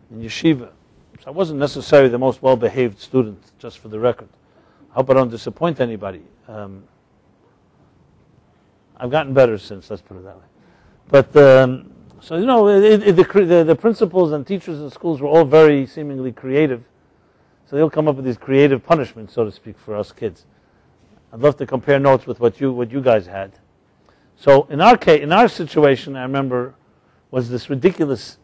in yeshiva, so I wasn't necessarily the most well-behaved student, just for the record. I hope I don't disappoint anybody. I've gotten better since, let's put it that way. But, so the principals and teachers in schools were all very seemingly creative. So they'll come up with these creative punishments, so to speak, for us kids. I'd love to compare notes with what you guys had. So in our case, in our situation, I remember, was this ridiculous,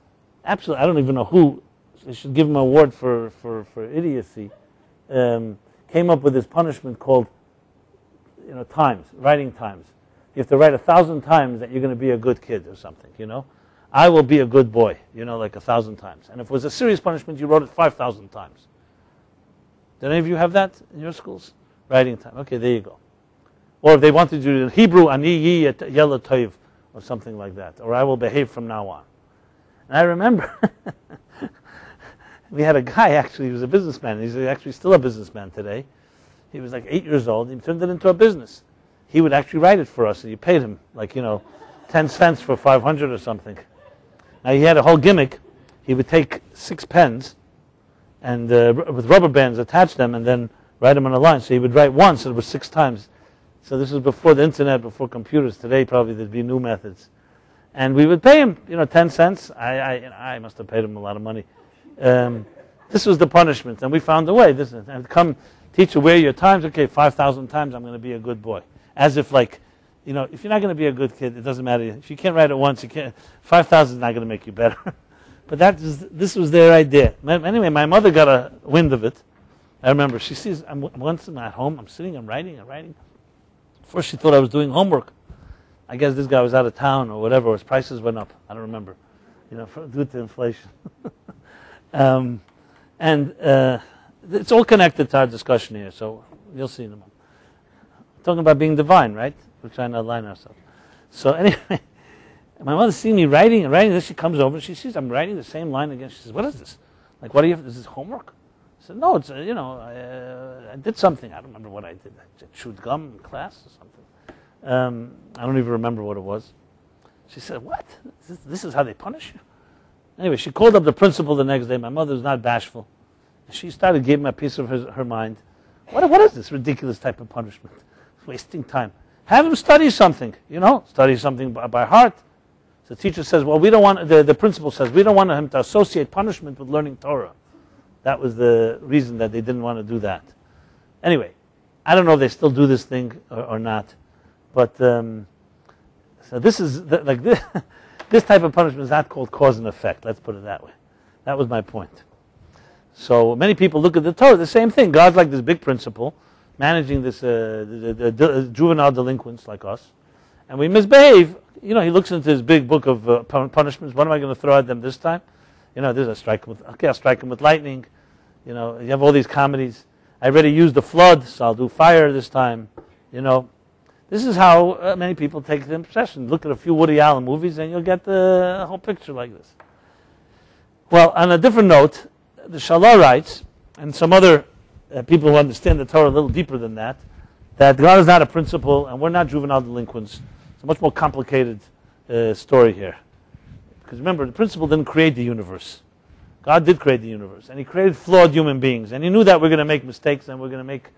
absolutely, I don't even know who, they should give him an award for idiocy, came up with this punishment called, writing times. You have to write 1,000 times that you're going to be a good kid or something, I will be a good boy, like 1,000 times. And if it was a serious punishment, you wrote it 5,000 times. Did any of you have that in your schools? Writing time. Okay, there you go. Or if they wanted to do it in Hebrew, ani yi yela toiv, or something like that. Or I will behave from now on. And I remember, we had a guy, actually, he was a businessman. He's actually still a businessman today. He was like 8 years old. He turned it into a business. He would actually write it for us, and you paid him, 10 cents for 500 or something. Now, he had a whole gimmick. He would take 6 pens and with rubber bands, attach them, and then write them on a line. So he would write once, and it was 6 times. So this was before the internet, before computers. Today, probably there'd be new methods. And we would pay him, 10 cents. I must have paid him a lot of money. This was the punishment, and we found a way. And come Teacher, where are your times? Okay, 5,000 times I'm going to be a good boy. As if like, if you're not going to be a good kid, it doesn't matter. If you can't write it once, you can't. 5,000 is not going to make you better. But this was their idea. Anyway, my mother got a wind of it. I remember she sees, once I'm at home, I'm sitting, I'm writing. First she thought I was doing homework. I guess this guy was out of town or whatever, or his prices went up. I don't remember, due to inflation. It's all connected to our discussion here, so you'll see in a moment. Talking about being divine, right? We're trying to align ourselves. So anyway, my mother sees me writing, then she comes over and she sees I'm writing the same line again. She says, what is this? Like, what do you have? Is this homework? I said, no, it's, I did something. I don't remember what I did. I chewed gum in class or something. I don't even remember what it was. She said, what? This is how they punish you? Anyway, she called up the principal the next day. My mother was not bashful. She started giving a piece of her mind. What is this ridiculous type of punishment? It's wasting time. Have him study something, study something by heart. So the teacher says, well, we don't want, the principal says, we don't want him to associate punishment with learning Torah. That was the reason that they didn't want to do that. Anyway, I don't know if they still do this thing or not. But, so this is, like this type of punishment is not called cause and effect. Let's put it that way. That was my point. So many people look at the Torah, the same thing. God's like this big principal, managing this the juvenile delinquents like us. And we misbehave. He looks into his big book of punishments. What am I going to throw at them this time? There's a strike with, okay, I'll strike them with lightning. You have all these comedies. I already used the flood, so I'll do fire this time. This is how many people take the obsession. Look at a few Woody Allen movies and you'll get the whole picture like this. Well, on a different note, the Shalah writes, and some other people who understand the Torah a little deeper than that God is not a principal and we're not juvenile delinquents. It's a much more complicated story here. Because remember, the principal didn't create the universe. God did create the universe, and He created flawed human beings, and He knew that we're going to make mistakes and we're going to make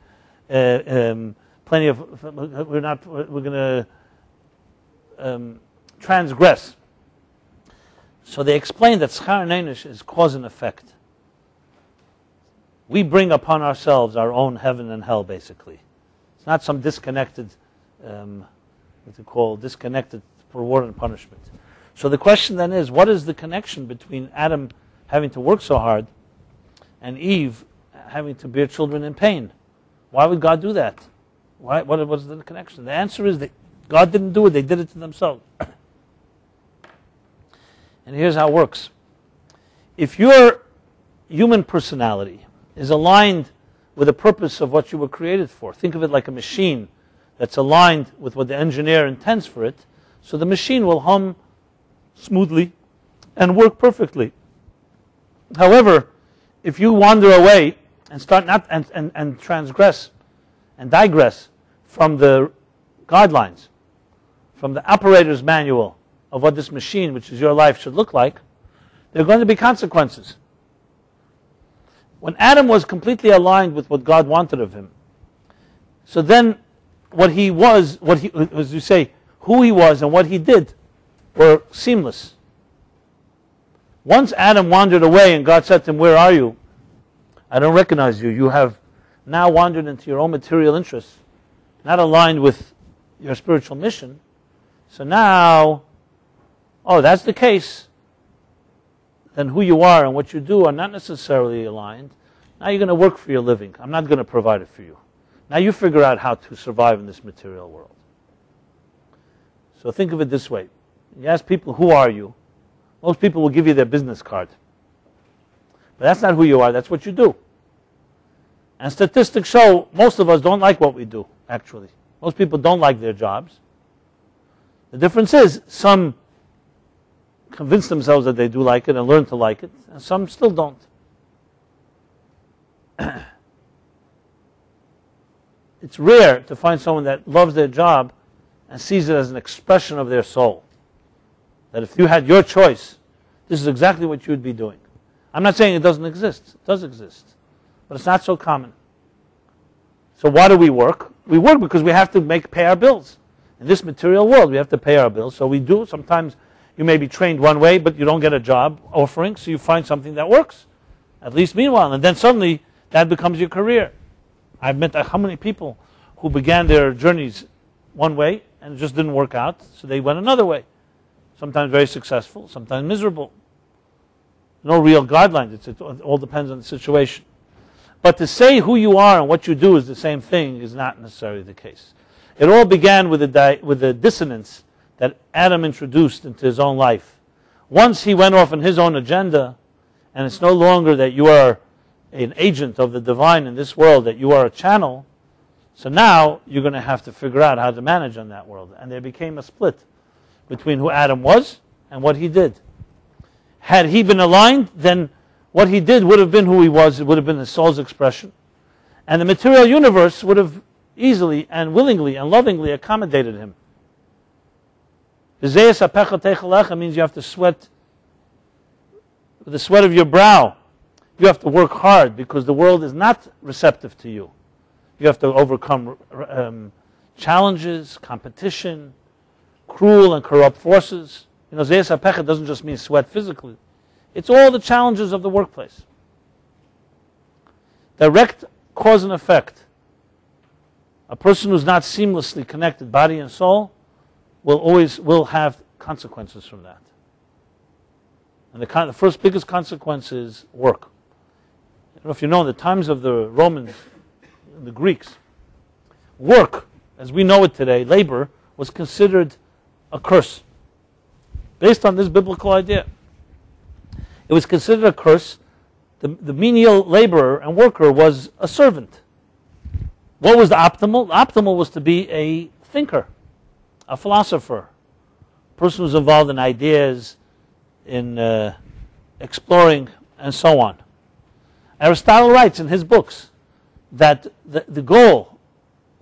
plenty of. We're going to transgress. So they explain that schar neinish is cause and effect. We bring upon ourselves our own heaven and hell, basically. It's not some disconnected, disconnected reward and punishment. So the question then is, what is the connection between Adam having to work so hard and Eve having to bear children in pain? Why would God do that? What was the connection? The answer is that God didn't do it, they did it to themselves. And here's how it works. If your human personality is aligned with the purpose of what you were created for, think of it like a machine that's aligned with what the engineer intends for it, so the machine will hum smoothly and work perfectly. However, if you wander away and start and transgress and digress from the guidelines, from the operator's manual of what this machine, which is your life, should look like, there are going to be consequences. When Adam was completely aligned with what God wanted of him, so then what he was, as you say, who he was and what he did were seamless. Once Adam wandered away and God said to him, where are you? I don't recognize you. You have now wandered into your own material interests, not aligned with your spiritual mission. So now, that's the case. Then who you are and what you do are not necessarily aligned. Now you're going to work for your living. I'm not going to provide it for you. Now you figure out how to survive in this material world. So think of it this way. You ask people, who are you? Most people will give you their business card. But that's not who you are, that's what you do. And statistics show most of us don't like what we do, actually. Most people don't like their jobs. The difference is, some convince themselves that they do like it and learn to like it, and some still don't. It's rare to find someone that loves their job and sees it as an expression of their soul. That if you had your choice, this is exactly what you would be doing. I'm not saying it doesn't exist. It does exist. But it's not so common. So why do we work? We work because we have to pay our bills. In this material world, we have to pay our bills. So we do. Sometimes you may be trained one way, but you don't get a job offering, so you find something that works, at least meanwhile. And then suddenly, that becomes your career. I've met how many people who began their journeys one way and it just didn't work out, so they went another way. Sometimes very successful, sometimes miserable. No real guidelines. It all depends on the situation. But to say who you are and what you do is the same thing is not necessarily the case. It all began with a dissonance that Adam introduced into his own life. Once he went off on his own agenda, and it's no longer that you are an agent of the divine in this world, that you are a channel, so now you're going to have to figure out how to manage on that world. And there became a split between who Adam was and what he did. Had he been aligned, then what he did would have been who he was. It would have been his soul's expression. And the material universe would have easily and willingly and lovingly accommodated him. Means you have to sweat with the sweat of your brow. You have to work hard because the world is not receptive to you. You have to overcome challenges, competition, cruel and corrupt forces. You know, Zeis HaPechet doesn't just mean sweat physically. It's all the challenges of the workplace. Direct cause and effect. A person who's not seamlessly connected, body and soul, will have consequences from that. And the first biggest consequence is work. I don't know if you know, in the times of the Romans, the Greeks, work, as we know it today, labor, was considered a curse. Based on this biblical idea. It was considered a curse. The menial laborer and worker was a servant. What was the optimal? The optimal was to be a thinker, a philosopher, a person who's involved in ideas, in exploring, and so on. Aristotle writes in his books that the goal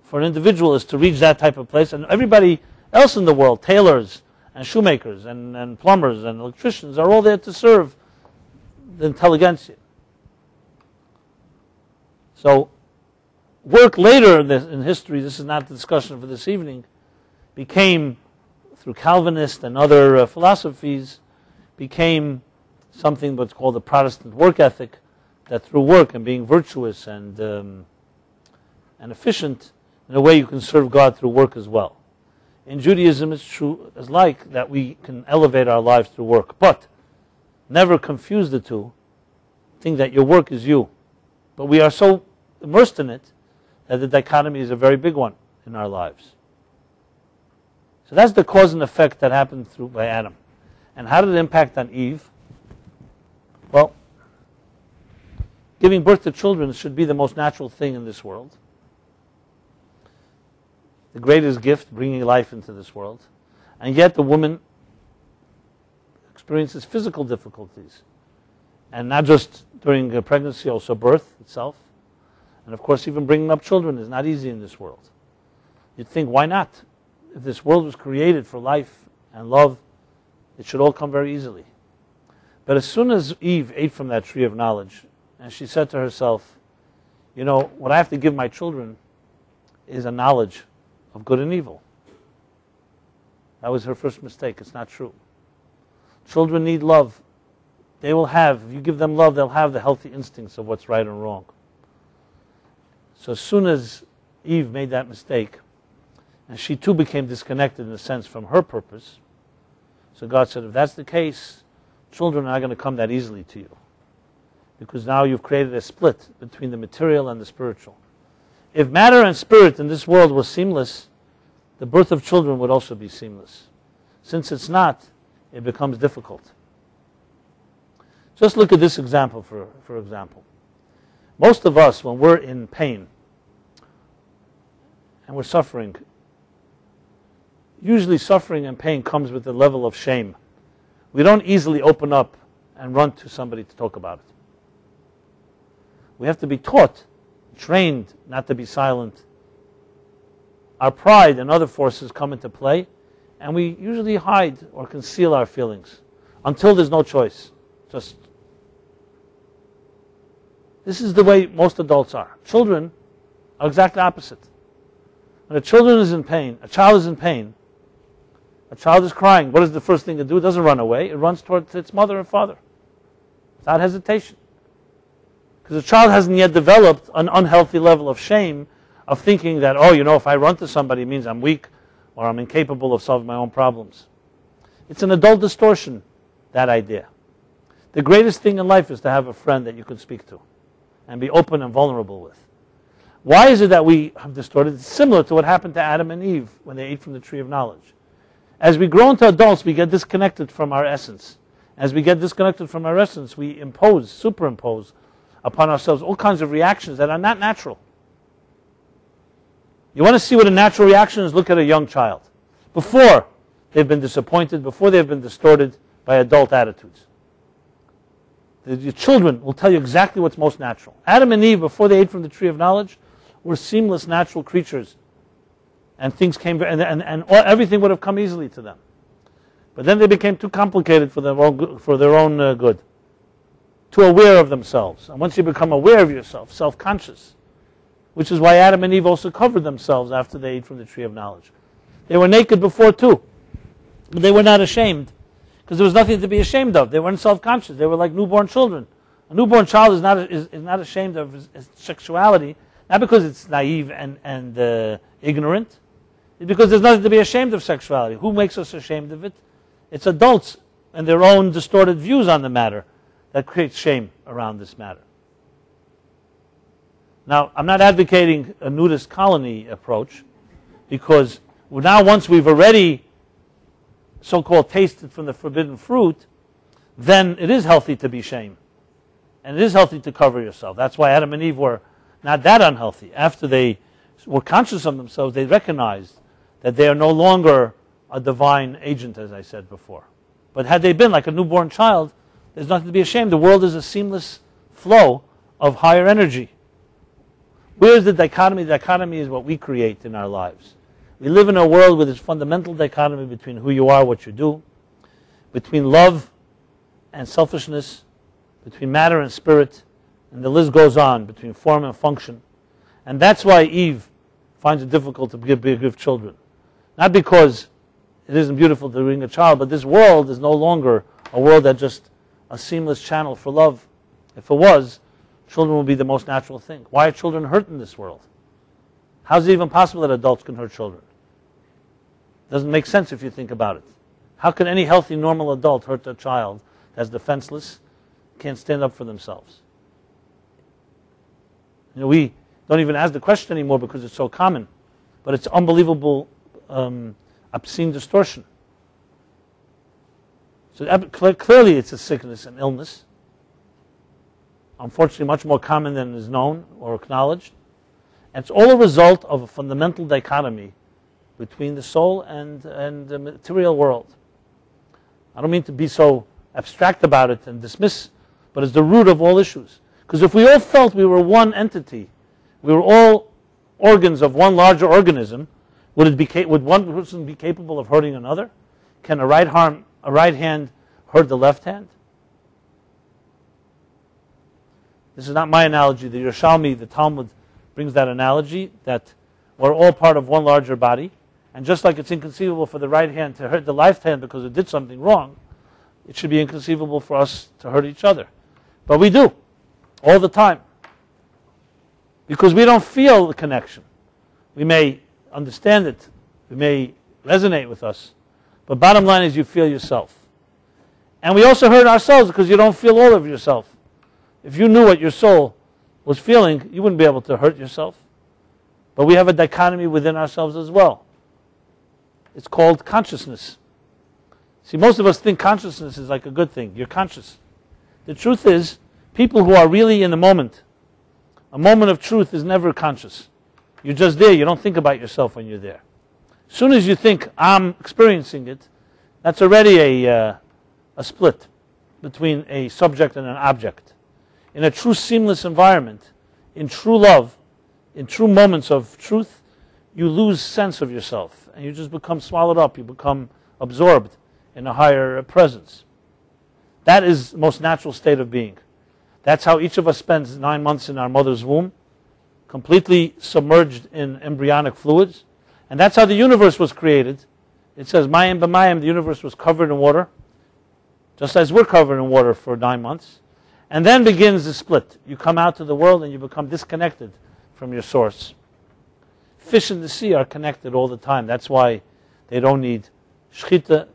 for an individual is to reach that type of place, and everybody else in the world, tailors and shoemakers and plumbers and electricians, are all there to serve the intelligentsia. So work later in history, this is not the discussion for this evening, became, through Calvinist and other philosophies, became something what's called the Protestant work ethic, that through work and being virtuous and efficient, in a way you can serve God through work as well. In Judaism it's true as like that we can elevate our lives through work, but never confuse the two. Think that your work is you. But we are so immersed in it that the dichotomy is a very big one in our lives. So that's the cause and effect that happened by Adam. And how did it impact on Eve? Well, giving birth to children should be the most natural thing in this world. The greatest gift, bringing life into this world. And yet the woman experiences physical difficulties. And not just during pregnancy, also birth itself. And of course, even bringing up children is not easy in this world. You'd think, why not? If this world was created for life and love, it should all come very easily. But as soon as Eve ate from that tree of knowledge, and she said to herself, you know, what I have to give my children is a knowledge of good and evil. That was her first mistake. It's not true. Children need love. They will have, if you give them love, they'll have the healthy instincts of what's right and wrong. So as soon as Eve made that mistake, and she too became disconnected in a sense from her purpose, so God said, if that's the case, children are not going to come that easily to you. Because now you've created a split between the material and the spiritual. If matter and spirit in this world was seamless, the birth of children would also be seamless. Since it's not, it becomes difficult. Just look at this example, for example. Most of us, when we're in pain and we're suffering, usually suffering and pain comes with a level of shame. We don't easily open up and run to somebody to talk about it. We have to be taught, trained not to be silent. Our pride and other forces come into play, and we usually hide or conceal our feelings until there's no choice. This is the way most adults are. Children are exactly opposite. When a child is in pain, a child is crying, what is the first thing to do? It doesn't run away. It runs towards its mother and father without hesitation. Because the child hasn't yet developed an unhealthy level of shame, of thinking that, oh, if I run to somebody, it means I'm weak or I'm incapable of solving my own problems. It's an adult distortion, that idea. The greatest thing in life is to have a friend that you can speak to and be open and vulnerable with. Why is it that we have distorted? It's similar to what happened to Adam and Eve when they ate from the tree of knowledge. As we grow into adults, we get disconnected from our essence. As we get disconnected from our essence, we superimpose upon ourselves all kinds of reactions that are not natural. You want to see what a natural reaction is? Look at a young child. Before they've been disappointed, before they've been distorted by adult attitudes. Your children will tell you exactly what's most natural. Adam and Eve, before they ate from the tree of knowledge, were seamless, natural creatures. And things came, and everything would have come easily to them. But then they became too complicated for their own good. Too aware of themselves. And once you become aware of yourself, self-conscious, which is why Adam and Eve also covered themselves after they ate from the tree of knowledge. They were naked before too, but they were not ashamed, because there was nothing to be ashamed of. They weren't self-conscious. They were like newborn children. A newborn child is not ashamed of his sexuality, not because it's naive and ignorant. It's because there's nothing to be ashamed of sexuality. Who makes us ashamed of it? It's adults and their own distorted views on the matter that create shame around this matter. Now, I'm not advocating a nudist colony approach, because now once we've already so-called tasted from the forbidden fruit, then it is healthy to be ashamed. And it is healthy to cover yourself. That's why Adam and Eve were not that unhealthy. After they were conscious of themselves, they recognized that they are no longer a divine agent, as I said before. But had they been like a newborn child, there's nothing to be ashamed. The world is a seamless flow of higher energy. Where is the dichotomy? The dichotomy is what we create in our lives. We live in a world with this fundamental dichotomy between who you are, what you do, between love and selfishness, between matter and spirit, and the list goes on, between form and function. And that's why Eve finds it difficult to give children. Not because it isn't beautiful to bring a child, but this world is no longer a world that's just a seamless channel for love. If it was, children will be the most natural thing. Why are children hurt in this world? How is it even possible that adults can hurt children? Doesn't make sense if you think about it. How can any healthy, normal adult hurt a child that's defenseless, can't stand up for themselves? We don't even ask the question anymore because it's so common. But it's unbelievable, obscene distortion. So clearly it's a sickness and illness. Unfortunately, much more common than is known or acknowledged. And it's all a result of a fundamental dichotomy between the soul and the material world. I don't mean to be so abstract about it and dismiss, but it's the root of all issues. Because if we all felt we were one entity, we were all organs of one larger organism, would one person be capable of hurting another? Can a right hand hurt the left hand? This is not my analogy. The Yerushalmi, the Talmud, brings that analogy, that we're all part of one larger body. And just like it's inconceivable for the right hand to hurt the left hand because it did something wrong, it should be inconceivable for us to hurt each other. But we do, all the time. Because we don't feel the connection. We may understand it. It may resonate with us. But bottom line is you feel yourself. And we also hurt ourselves because you don't feel all of yourself. If you knew what your soul was feeling, you wouldn't be able to hurt yourself. But we have a dichotomy within ourselves as well. It's called consciousness. See, most of us think consciousness is like a good thing. You're conscious. The truth is, people who are really in the moment, a moment of truth is never conscious. You're just there. You don't think about yourself when you're there. As soon as you think, I'm experiencing it, that's already a split between a subject and an object. In a true seamless environment, in true love, in true moments of truth, you lose sense of yourself and you just become swallowed up. You become absorbed in a higher presence. That is the most natural state of being. That's how each of us spends 9 months in our mother's womb, completely submerged in embryonic fluids. And that's how the universe was created. It says, Mayim b'mayim, the universe was covered in water, just as we're covered in water for 9 months. And then begins the split. You come out to the world and you become disconnected from your source. Fish in the sea are connected all the time. That's why they don't need shchita.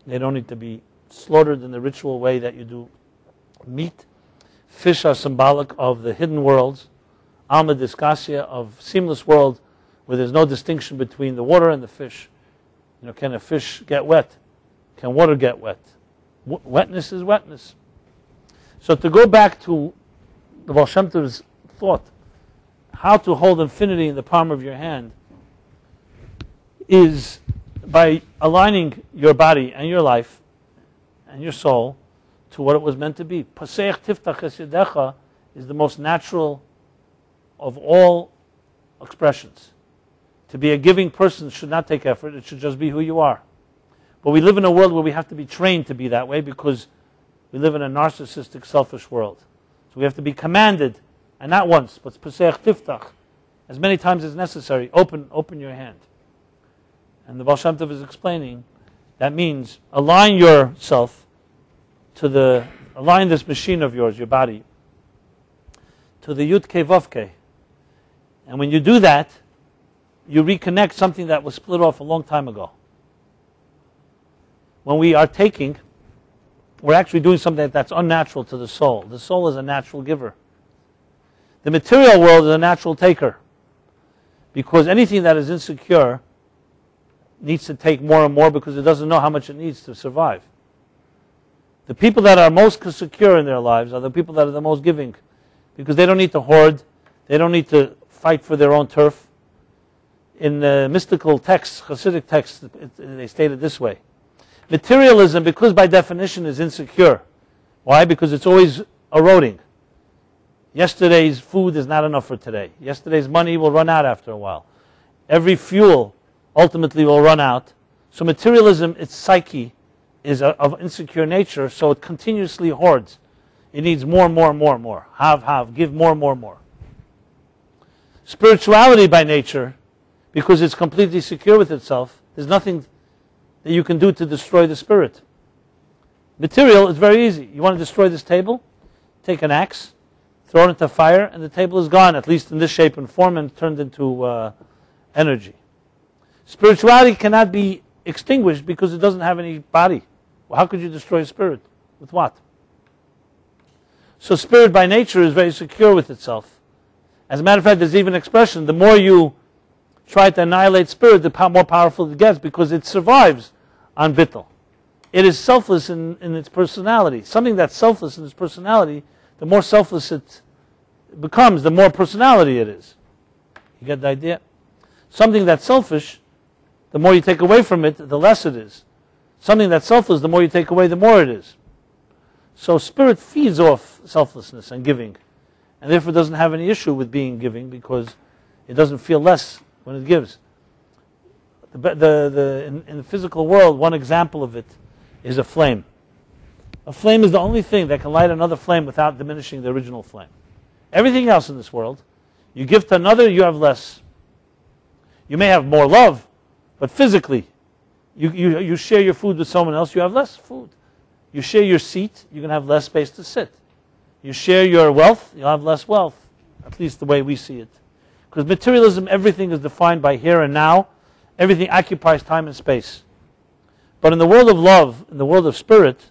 They don't need to be slaughtered in the ritual way that you do meat. Fish are symbolic of the hidden worlds, alma discasia, of seamless world where there's no distinction between the water and the fish. Can a fish get wet? Can water get wet? Wetness is wetness. So to go back to the Baal Shem Tov's thought, how to hold infinity in the palm of your hand is by aligning your body and your life and your soul to what it was meant to be. Paseach tiftach es yadecha is the most natural of all expressions. To be a giving person should not take effort. It should just be who you are. But we live in a world where we have to be trained to be that way because we live in a narcissistic, selfish world. So we have to be commanded, and not once, but paseach tiftach, as many times as necessary. Open your hand. And the Baal Shem Tov is explaining that means align yourself to align this machine of yours, your body, to the Yud Kei Vav Kei. And when you do that, you reconnect something that was split off a long time ago. When we are taking, we're actually doing something that's unnatural to the soul. The soul is a natural giver. The material world is a natural taker. Because anything that is insecure needs to take more and more because it doesn't know how much it needs to survive. The people that are most secure in their lives are the people that are the most giving because they don't need to hoard, they don't need to fight for their own turf. In mystical texts, Hasidic texts, they state it this way. Materialism, because by definition is insecure. Why? Because it's always eroding. Yesterday's food is not enough for today. Yesterday's money will run out after a while. Every fuel ultimately will run out. So materialism, its psyche, is of insecure nature, so it continuously hoards. It needs more and more and more and more. Have, give more and more and more. Spirituality by nature, because it's completely secure with itself, there's nothing that you can do to destroy the spirit. Material is very easy. You want to destroy this table? Take an axe, throw it into fire, and the table is gone, at least in this shape and form, and turned into energy. Spirituality cannot be extinguished because it doesn't have any body. Well, how could you destroy spirit? With what? So spirit by nature is very secure with itself. As a matter of fact, there's even an expression, the more you try to annihilate spirit, the more powerful it gets because it survives on bittul. It is selfless in its personality. Something that's selfless in its personality, the more selfless it becomes, the more personality it is. You get the idea? Something that's selfish, the more you take away from it, the less it is. Something that's selfless, the more you take away, the more it is. So spirit feeds off selflessness and giving, and therefore doesn't have any issue with being giving because it doesn't feel less when it gives. In the physical world, one example of it is a flame. A flame is the only thing that can light another flame without diminishing the original flame. Everything else in this world, you give to another, you have less. You may have more love, but physically, you share your food with someone else, you have less food. You share your seat, you're going to have less space to sit. You share your wealth, you'll have less wealth, at least the way we see it. Because materialism, everything is defined by here and now. Everything occupies time and space. But in the world of love, in the world of spirit,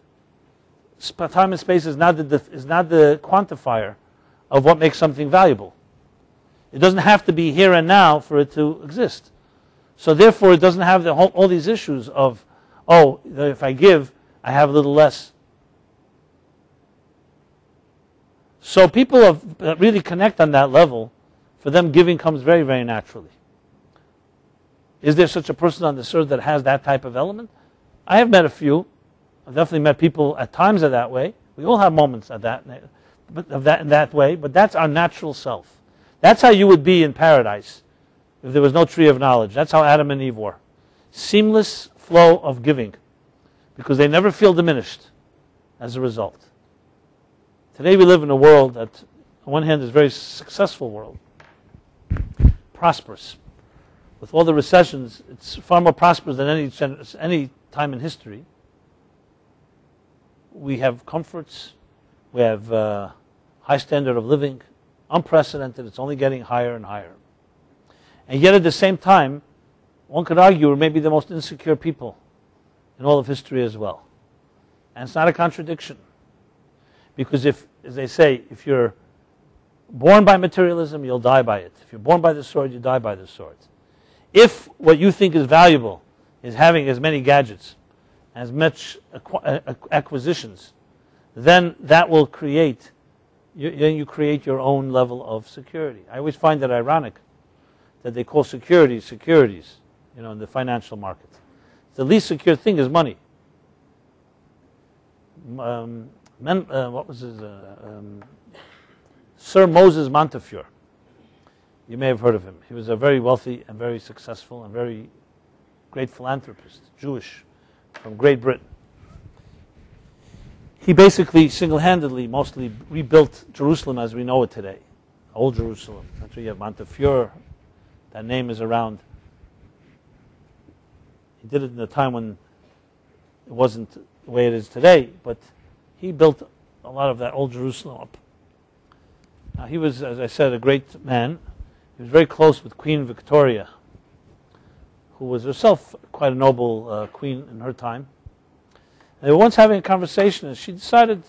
time and space is not the quantifier of what makes something valuable. It doesn't have to be here and now for it to exist. So therefore, it doesn't have all these issues of, if I give, I have a little less. So people that really connect on that level, for them giving comes very, very naturally. Is there such a person on this earth that has that type of element? I have met a few. I've definitely met people at times of that way. We all have moments of that in that way, but that's our natural self. That's how you would be in paradise if there was no tree of knowledge. That's how Adam and Eve were. Seamless flow of giving, because they never feel diminished as a result. Today we live in a world that, on one hand, is a very successful world, prosperous. With all the recessions, it's far more prosperous than any time in history. We have comforts, We have high standard of living, unprecedented. It's only getting higher and higher. And yet at the same time, one could argue we're maybe the most insecure people in all of history as well. And it's not a contradiction. Because if, as they say, if you're born by materialism, you'll die by it. If you're born by the sword, you die by the sword. If what you think is valuable is having as many gadgets, as much acquisitions, then that will create, then you create your own level of security. I always find it ironic that they call securities, in the financial market. The least secure thing is money. What was his? Sir Moses Montefiore. You may have heard of him. He was a very wealthy and very successful and very great philanthropist, Jewish, from Great Britain. He basically single-handedly mostly rebuilt Jerusalem as we know it today, Old Jerusalem. That's where you have Montefiore. That name is around. He did it in a time when it wasn't the way it is today, but he built a lot of that Old Jerusalem up. Now, he was, as I said, a great man. He was very close with Queen Victoria, who was herself quite a noble queen in her time. And they were once having a conversation, and she decided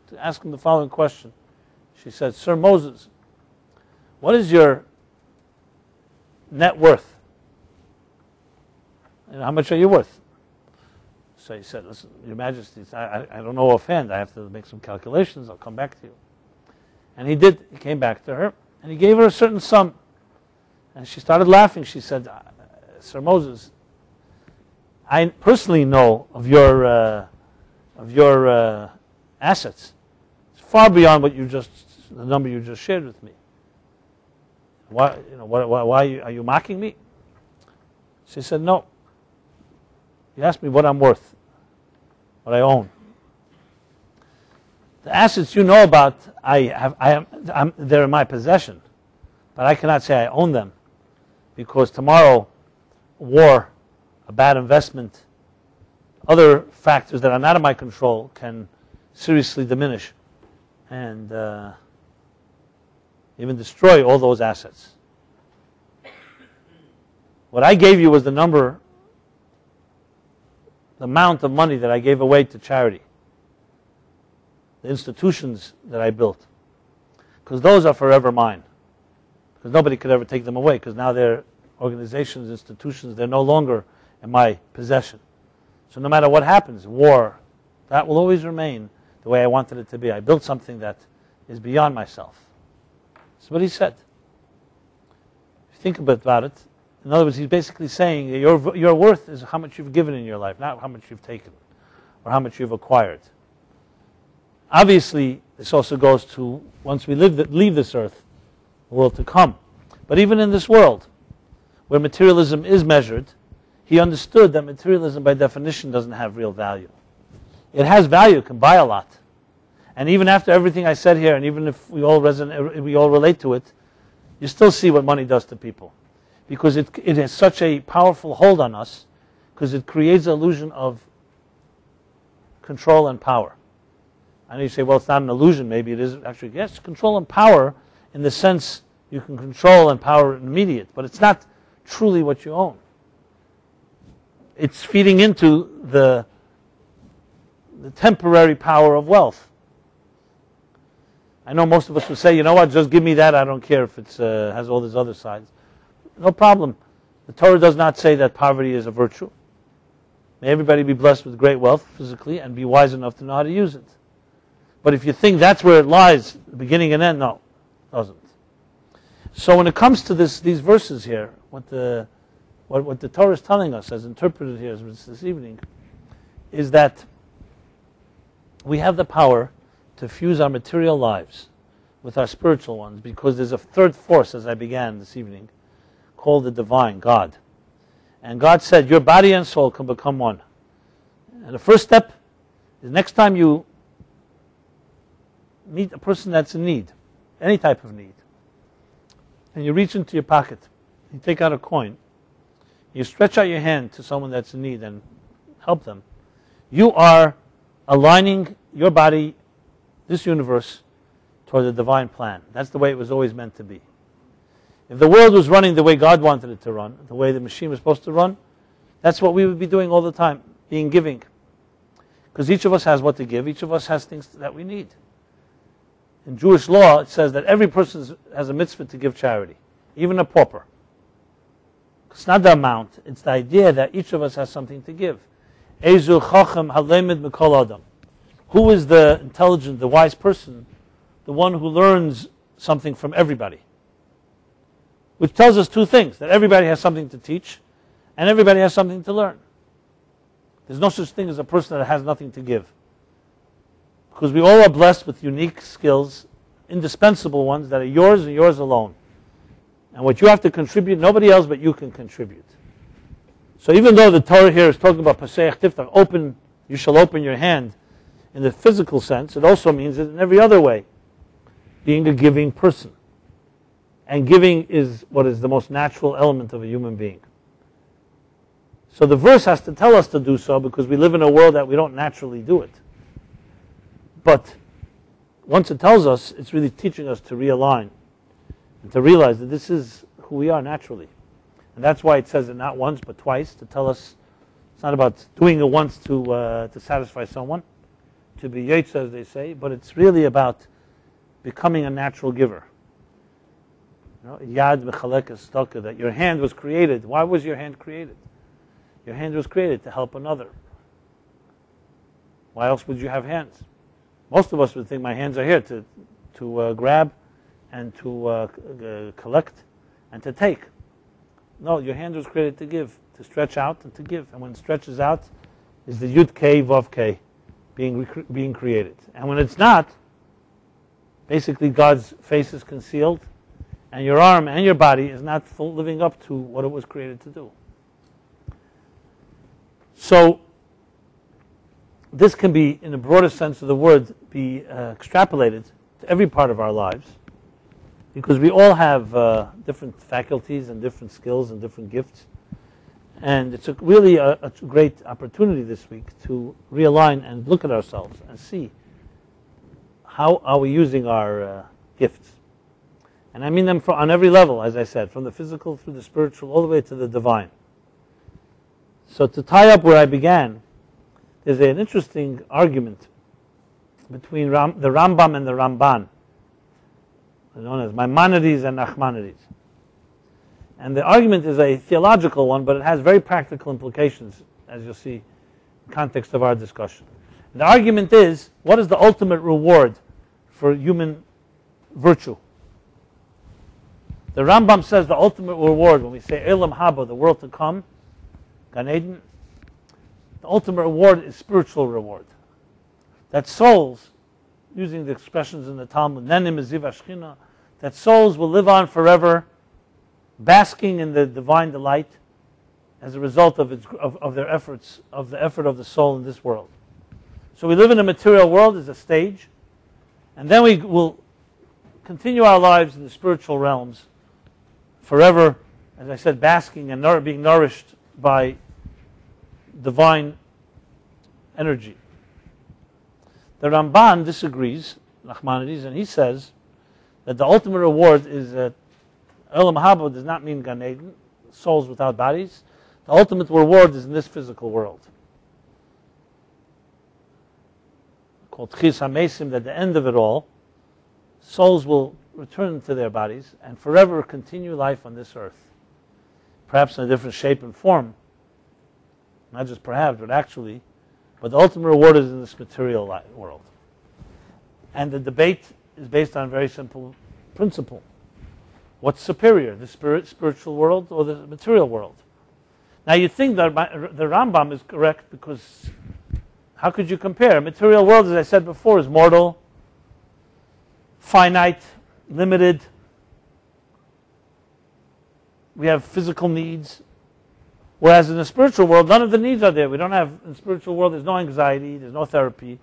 to ask him the following question. She said, "Sir Moses, what is your net worth? And how much are you worth?" So he said, "Listen, Your Majesty, I don't know offhand. I have to make some calculations. I'll come back to you." And he did. He came back to her, and he gave her a certain sum. And she started laughing. She said, "Sir Moses, I personally know of your assets. It's far beyond the number you just shared with me. Why are you mocking me?" She said, "No. You asked me what I'm worth, what I own. The assets you know about, they're in my possession, but I cannot say I own them, because tomorrow, war, a bad investment, other factors that are not in my control can seriously diminish and even destroy all those assets. What I gave you was the amount of money that I gave away to charity, the institutions that I built, because those are forever mine, because nobody could ever take them away, because now they're organizations, institutions, they're no longer in my possession. So no matter what happens, war, that will always remain the way I wanted it to be. I built something that is beyond myself." That's what he said. If you think about it, in other words, he's basically saying your worth is how much you've given in your life, not how much you've taken or how much you've acquired. Obviously, this also goes to once we leave this earth, the world to come. But even in this world, where materialism is measured, he understood that materialism by definition doesn't have real value. It has value, it can buy a lot. And even after everything I said here, and even if we all relate to it, you still see what money does to people. Because it has such a powerful hold on us, because it creates an illusion of control and power. I know you say, well, it's not an illusion, maybe it is actually. Yes, control and power in the sense you can control and power immediate, but it's not truly what you own. It's feeding into the temporary power of wealth. I know most of us would say, you know what, just give me that, I don't care if it has all these other sides. No problem. The Torah does not say that poverty is a virtue. May everybody be blessed with great wealth physically and be wise enough to know how to use it. But if you think that's where it lies, the beginning and end, no, it doesn't. So when it comes to these verses here, what the Torah is telling us, as interpreted here this evening, is that we have the power to fuse our material lives with our spiritual ones, because there's a third force, as I began this evening, called the divine, God. And God said, your body and soul can become one. And the first step is next time you meet a person that's in need, any type of need, and you reach into your pocket, you take out a coin, you stretch out your hand to someone that's in need and help them, you are aligning your body this universe toward the divine plan. That's the way it was always meant to be. If the world was running the way God wanted it to run, the way the machine was supposed to run, that's what we would be doing all the time, being giving. Because each of us has what to give. Each of us has things that we need. In Jewish law, it says that every person has a mitzvah to give charity, even a pauper. It's not the amount, it's the idea that each of us has something to give. Ezu chacham halemed mikol adam. Who is the intelligent, the wise person? The one who learns something from everybody. Which tells us two things, that everybody has something to teach, and everybody has something to learn. There's no such thing as a person that has nothing to give. Because we all are blessed with unique skills, indispensable ones that are yours and yours alone. And what you have to contribute, nobody else but you can contribute. So even though the Torah here is talking about Paseach Tiftach, you shall open your hand, in the physical sense, it also means it in every other way. Being a giving person. And giving is what is the most natural element of a human being. So the verse has to tell us to do so because we live in a world that we don't naturally do it. But once it tells us, it's really teaching us to realign and to realize that this is who we are naturally. And that's why it says it not once but twice, to tell us it's not about doing it once to satisfy someone, to be yetz, as they say, but it's really about becoming a natural giver. Yad mechalek estaka, that your hand was created. Why was your hand created? Your hand was created to help another. Why else would you have hands? Most of us would think my hands are here to grab and to collect and to take. No, your hand was created to give, to stretch out and to give. And when it stretches out is the Yud Kei Vav Kei being created. And when it's not, basically God's face is concealed and your arm and your body is not living up to what it was created to do. So this can be, in the broadest sense of the word, be extrapolated to every part of our lives, because we all have different faculties and different skills and different gifts. And it's really a great opportunity this week to realign and look at ourselves and see how are we using our gifts. And I mean them on every level, as I said, from the physical through the spiritual, all the way to the divine. So to tie up where I began, there's an interesting argument between the Rambam and the Ramban, known as Maimonides and Nachmanides. And the argument is a theological one, but it has very practical implications, as you'll see in the context of our discussion. And the argument is, what is the ultimate reward for human virtue? The Rambam says the ultimate reward, when we say Elam Haba, the world to come, Gan Eden, the ultimate reward is spiritual reward. That souls, using the expressions in the Talmud, Nenim Eziv Ashchina, that souls will live on forever, basking in the divine delight as a result of their efforts, of the effort of the soul in this world. So we live in a material world as a stage, and then we will continue our lives in the spiritual realms forever, as I said, basking and being nourished by divine energy. The Ramban disagrees, Nachmanides, and he says that the ultimate reward is that Olam Haba does not mean Gan Eden, souls without bodies. The ultimate reward is in this physical world. Called Chis HaMesim, that at the end of it all, souls will return to their bodies and forever continue life on this earth. Perhaps in a different shape and form. Not just perhaps, but actually. But the ultimate reward is in this material world. And the debate is based on a very simple principle. What's superior, the spiritual world or the material world? Now you think that the Rambam is correct, because how could you compare? A material world, as I said before, is mortal, finite, limited. We have physical needs. Whereas in the spiritual world, none of the needs are there. We don't have, in the spiritual world, there's no anxiety, there's no therapy,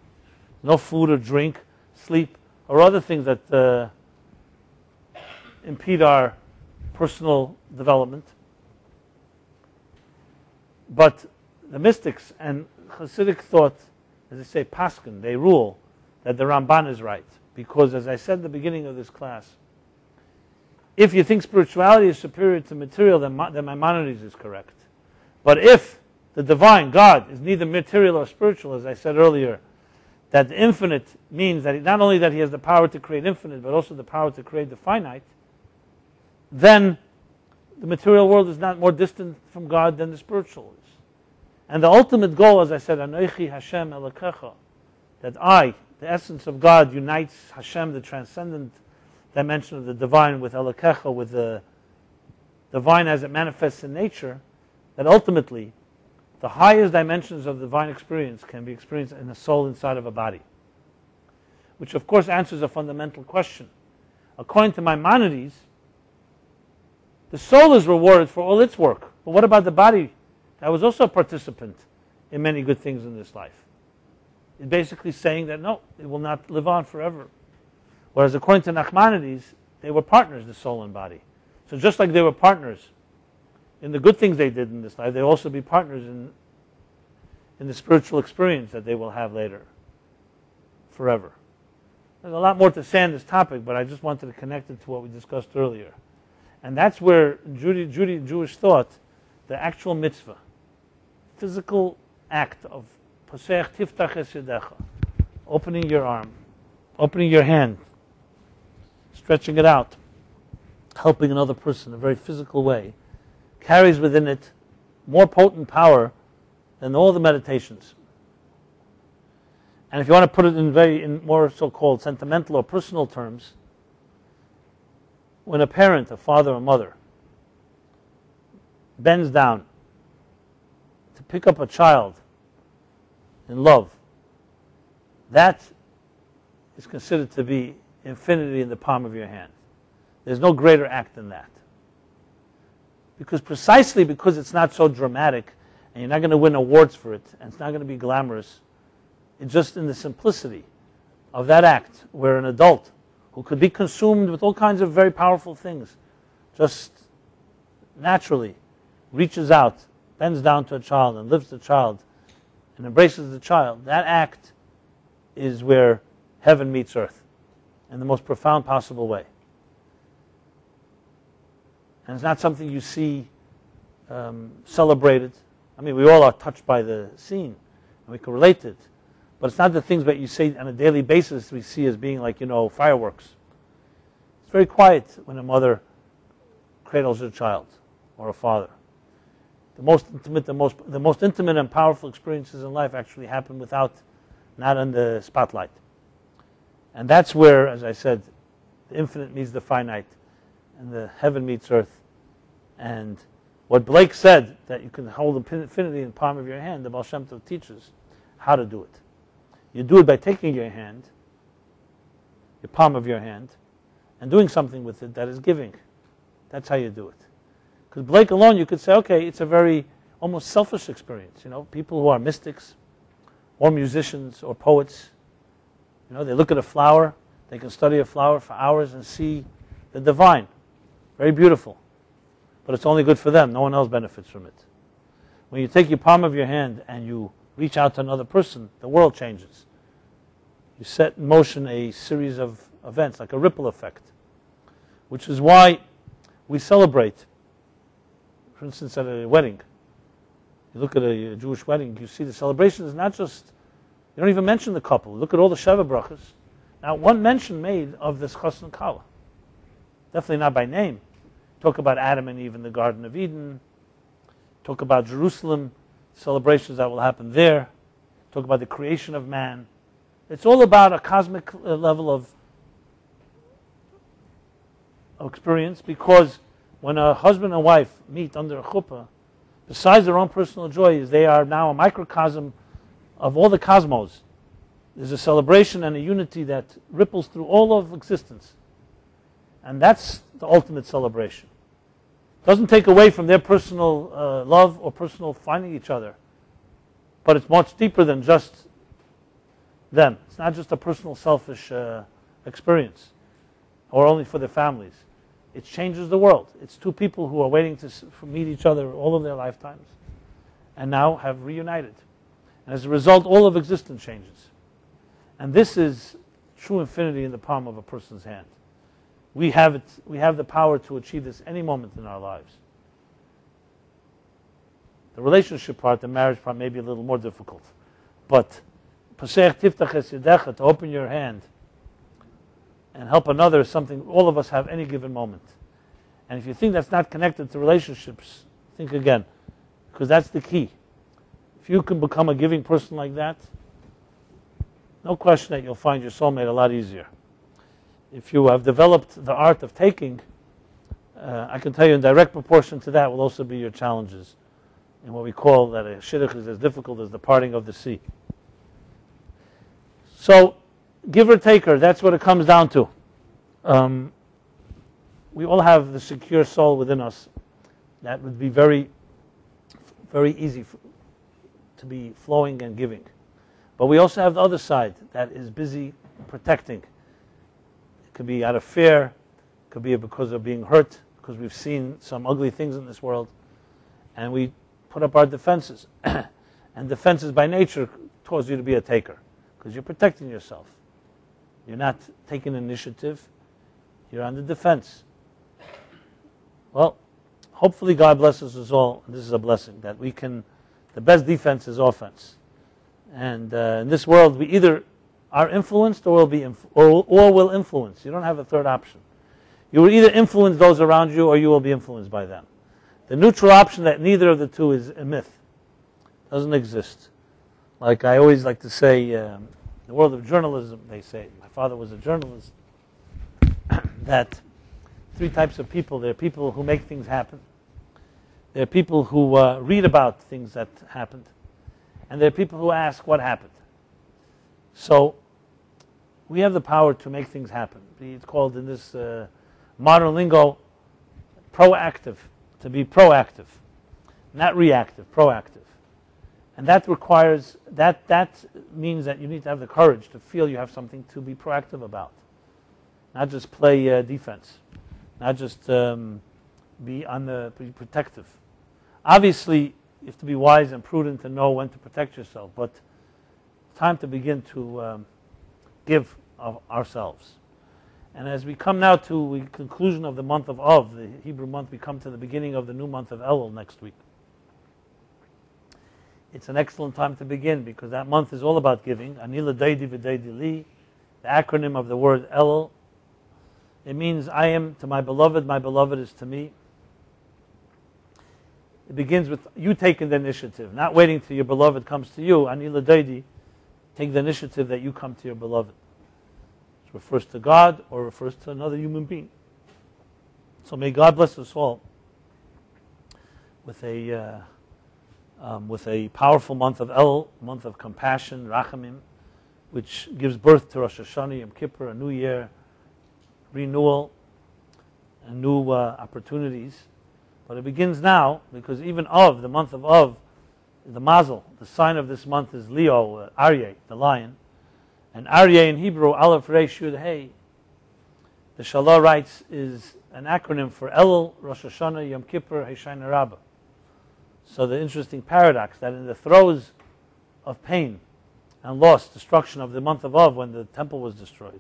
no food or drink, sleep, or other things that impede our personal development. But the mystics and Hasidic thought, as they say, paskin, they rule, that the Ramban is right. Because, as I said at the beginning of this class, if you think spirituality is superior to material, then Maimonides is correct. But if the divine, God, is neither material or spiritual, as I said earlier, that the infinite means that not only that he has the power to create infinite, but also the power to create the finite, then the material world is not more distant from God than the spiritual is. And the ultimate goal, as I said, Anochi Hashem Elokecha, that I, the essence of God, unites Hashem, the transcendent dimension of the divine, with Elokecha, with the divine as it manifests in nature, that ultimately the highest dimensions of divine experience can be experienced in a soul inside of a body. Which of course answers a fundamental question. According to Maimonides, the soul is rewarded for all its work. But what about the body that was also a participant in many good things in this life? It's basically saying that no, it will not live on forever. Whereas according to Nachmanides, they were partners, the soul and body. So just like they were partners in the good things they did in this life, they also be partners in the spiritual experience that they will have later, forever. There's a lot more to say on this topic, but I just wanted to connect it to what we discussed earlier. And that's where Jewish thought, the actual mitzvah, physical act of Posech Tiftach Es Yedecha, opening your arm, opening your hand, stretching it out, helping another person in a very physical way, carries within it more potent power than all the meditations. And if you want to put it in more so-called sentimental or personal terms, when a parent, a father or mother, bends down to pick up a child in love, that is considered to be infinity in the palm of your hand. There's no greater act than that. Precisely because it's not so dramatic, and you're not going to win awards for it, and it's not going to be glamorous, it's just in the simplicity of that act where an adult who could be consumed with all kinds of very powerful things just naturally reaches out, bends down to a child and lifts the child and embraces the child. That act is where heaven meets earth in the most profound possible way. And it's not something you see celebrated. I mean, we all are touched by the scene, and we can relate to it. But it's not the things that you say on a daily basis we see as being like, fireworks. It's very quiet when a mother cradles her child, or a father. The most intimate and powerful experiences in life actually happen not in the spotlight. And that's where, as I said, the infinite meets the finite, and the heaven meets earth. And what Blake said, that you can hold infinity in the palm of your hand, the Baal Shem Tov teaches how to do it. You do it by taking your hand, your palm of your hand, and doing something with it that is giving. That's how you do it. Because Blake alone, you could say, okay, it's a very almost selfish experience. People who are mystics, or musicians, or poets, they look at a flower, they can study a flower for hours and see the divine. Very beautiful. But it's only good for them. No one else benefits from it. When you take your palm of your hand and you reach out to another person, the world changes. You set in motion a series of events, like a ripple effect, which is why we celebrate. For instance, at a wedding, you look at a Jewish wedding, you see the celebration is not just, you don't even mention the couple. Look at all the Sheva brachas. Not one mention made of this Chas and Kala. Definitely not by name. Talk about Adam and Eve in the Garden of Eden. Talk about Jerusalem, celebrations that will happen there. Talk about the creation of man. It's all about a cosmic level of experience, because when a husband and wife meet under a chuppah, besides their own personal joys, they are now a microcosm of all the cosmos. There's a celebration and a unity that ripples through all of existence. And that's the ultimate celebration. It doesn't take away from their personal love or personal finding each other. But it's much deeper than just them. It's not just a personal selfish experience, or only for their families. It changes the world. It's two people who are waiting to meet each other all of their lifetimes, and now have reunited. And as a result, all of existence changes. And this is true infinity in the palm of a person's hand. We have it. We have the power to achieve this any moment in our lives. The relationship part, the marriage part, may be a little more difficult. But to open your hand and help another is something all of us have any given moment. And if you think that's not connected to relationships, think again, because that's the key. If you can become a giving person like that, no question that you'll find your soulmate a lot easier. If you have developed the art of taking, I can tell you in direct proportion to that will also be your challenges. And what we call that a shidduch is as difficult as the parting of the sea. So, giver taker, that's what it comes down to. We all have the secure soul within us that would be very, very easy to be flowing and giving. But we also have the other side that is busy protecting. It could be out of fear, it could be because of being hurt, because we've seen some ugly things in this world, and we put up our defenses. And defenses by nature cause you to be a taker, because you're protecting yourself. You're not taking initiative, you're on the defense. Well, hopefully God blesses us all, and this is a blessing, that we can, the best defense is offense. And in this world, we either are influenced or will influence. You don't have a third option. You will either influence those around you or you will be influenced by them. The neutral option that neither of the two is a myth. Doesn't exist. Like I always like to say, in the world of journalism, they say, my father was a journalist, that three types of people. There are people who make things happen. There are people who read about things that happened. And there are people who ask what happened. So we have the power to make things happen. It's called in this modern lingo proactive, to be proactive, not reactive, proactive. And that requires, that means that you need to have the courage to feel you have something to be proactive about. Not just play defense, not just be protective. Obviously, you have to be wise and prudent to know when to protect yourself, but it's time to begin to give of ourselves. And as we come now to the conclusion of the month of Av, the Hebrew month, we come to the beginning of the new month of Elul next week. It's an excellent time to begin because that month is all about giving. Anila Deidi V'Deidi Li, the acronym of the word Elul. It means I am to my beloved is to me. It begins with you taking the initiative, not waiting till your beloved comes to you. Anila Deidi, take the initiative that you come to your beloved. It refers to God or refers to another human being. So may God bless us all with a powerful month of El, month of compassion, Rachamim, which gives birth to Rosh Hashanah, Yom Kippur, a new year, renewal, and new opportunities. But it begins now because even Av, the month of Av, the Mazel, the sign of this month is Leo, Aryeh, the lion. And Aryeh in Hebrew, Aleph Resh Yud Hey, the Shalah writes, is an acronym for Elul, Rosh Hashanah, Yom Kippur, Heshayna Rabbah. So the interesting paradox that in the throes of pain and loss, destruction of the month of Av when the temple was destroyed,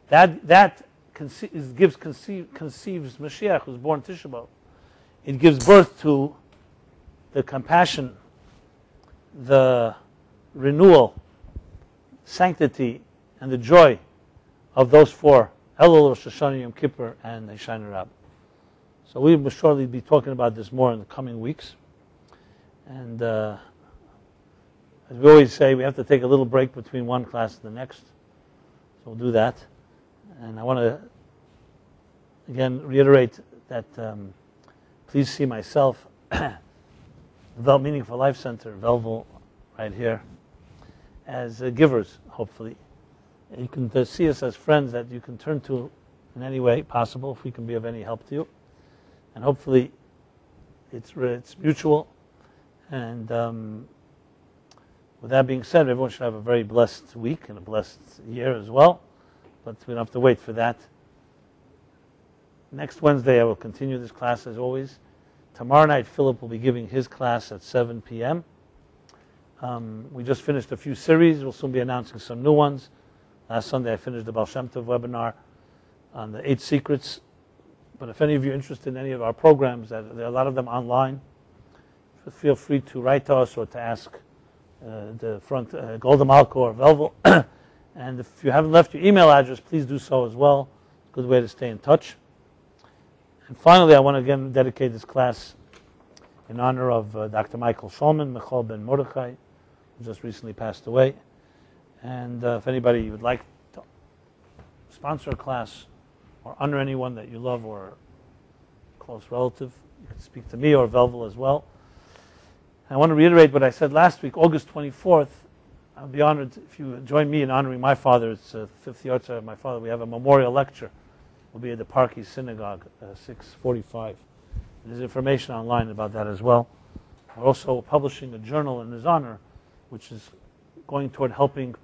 that conceives Mashiach, who's born Tisha B'Av. It gives birth to the compassion, the renewal, sanctity, and the joy of those four, Elul, Rosh Hashanah, Yom Kippur, and Heshayna Rabbah. So we will shortly be talking about this more in the coming weeks. And as we always say, we have to take a little break between one class and the next. So we'll do that. And I want to, again, reiterate that please see myself, the Meaningful Life Center, Belleville, right here, as givers, hopefully. You can see us as friends that you can turn to in any way possible if we can be of any help to you. And hopefully it's mutual. And with that being said, everyone should have a very blessed week and a blessed year as well. But we don't have to wait for that. Next Wednesday, I will continue this class as always. Tomorrow night, Philip will be giving his class at 7 p.m. We just finished a few series. We'll soon be announcing some new ones. Last Sunday I finished the Baal Shem Tov webinar on the 8 secrets. But if any of you are interested in any of our programs, there are a lot of them online, feel free to write to us or to ask the front Golda Malko or Velvel. And if you haven't left your email address, please do so as well. It's a good way to stay in touch. And finally, I want to again dedicate this class in honor of Dr. Michael Shulman, Michal ben Mordechai, who just recently passed away. And if anybody would like to sponsor a class or honor anyone that you love or a close relative, you can speak to me or Velvel as well. I want to reiterate what I said last week, August 24th. I'll be honored if you join me in honoring my father. It's 5th Yortzeit of my father. We have a memorial lecture. We'll be at the Parkey Synagogue, 6:45. There's information online about that as well. We're also publishing a journal in his honor, which is going toward helping,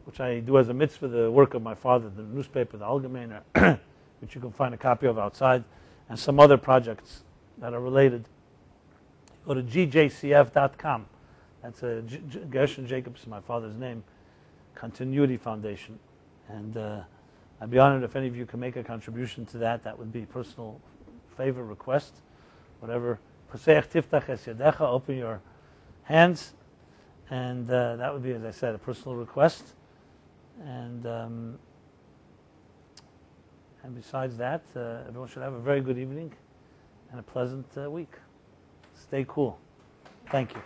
which I do as a mitzvah, the work of my father, the newspaper, the Allgemeiner, which you can find a copy of outside, and some other projects that are related. Go to gjcf.com. That's Gershon Jacobson, my father's name, Continuity Foundation. And I'd be honored if any of you can make a contribution to that. That would be a personal favor, request, whatever. Open your hands. And that would be, as I said, a personal request. And besides that, everyone should have a very good evening and a pleasant week. Stay cool. Thank you.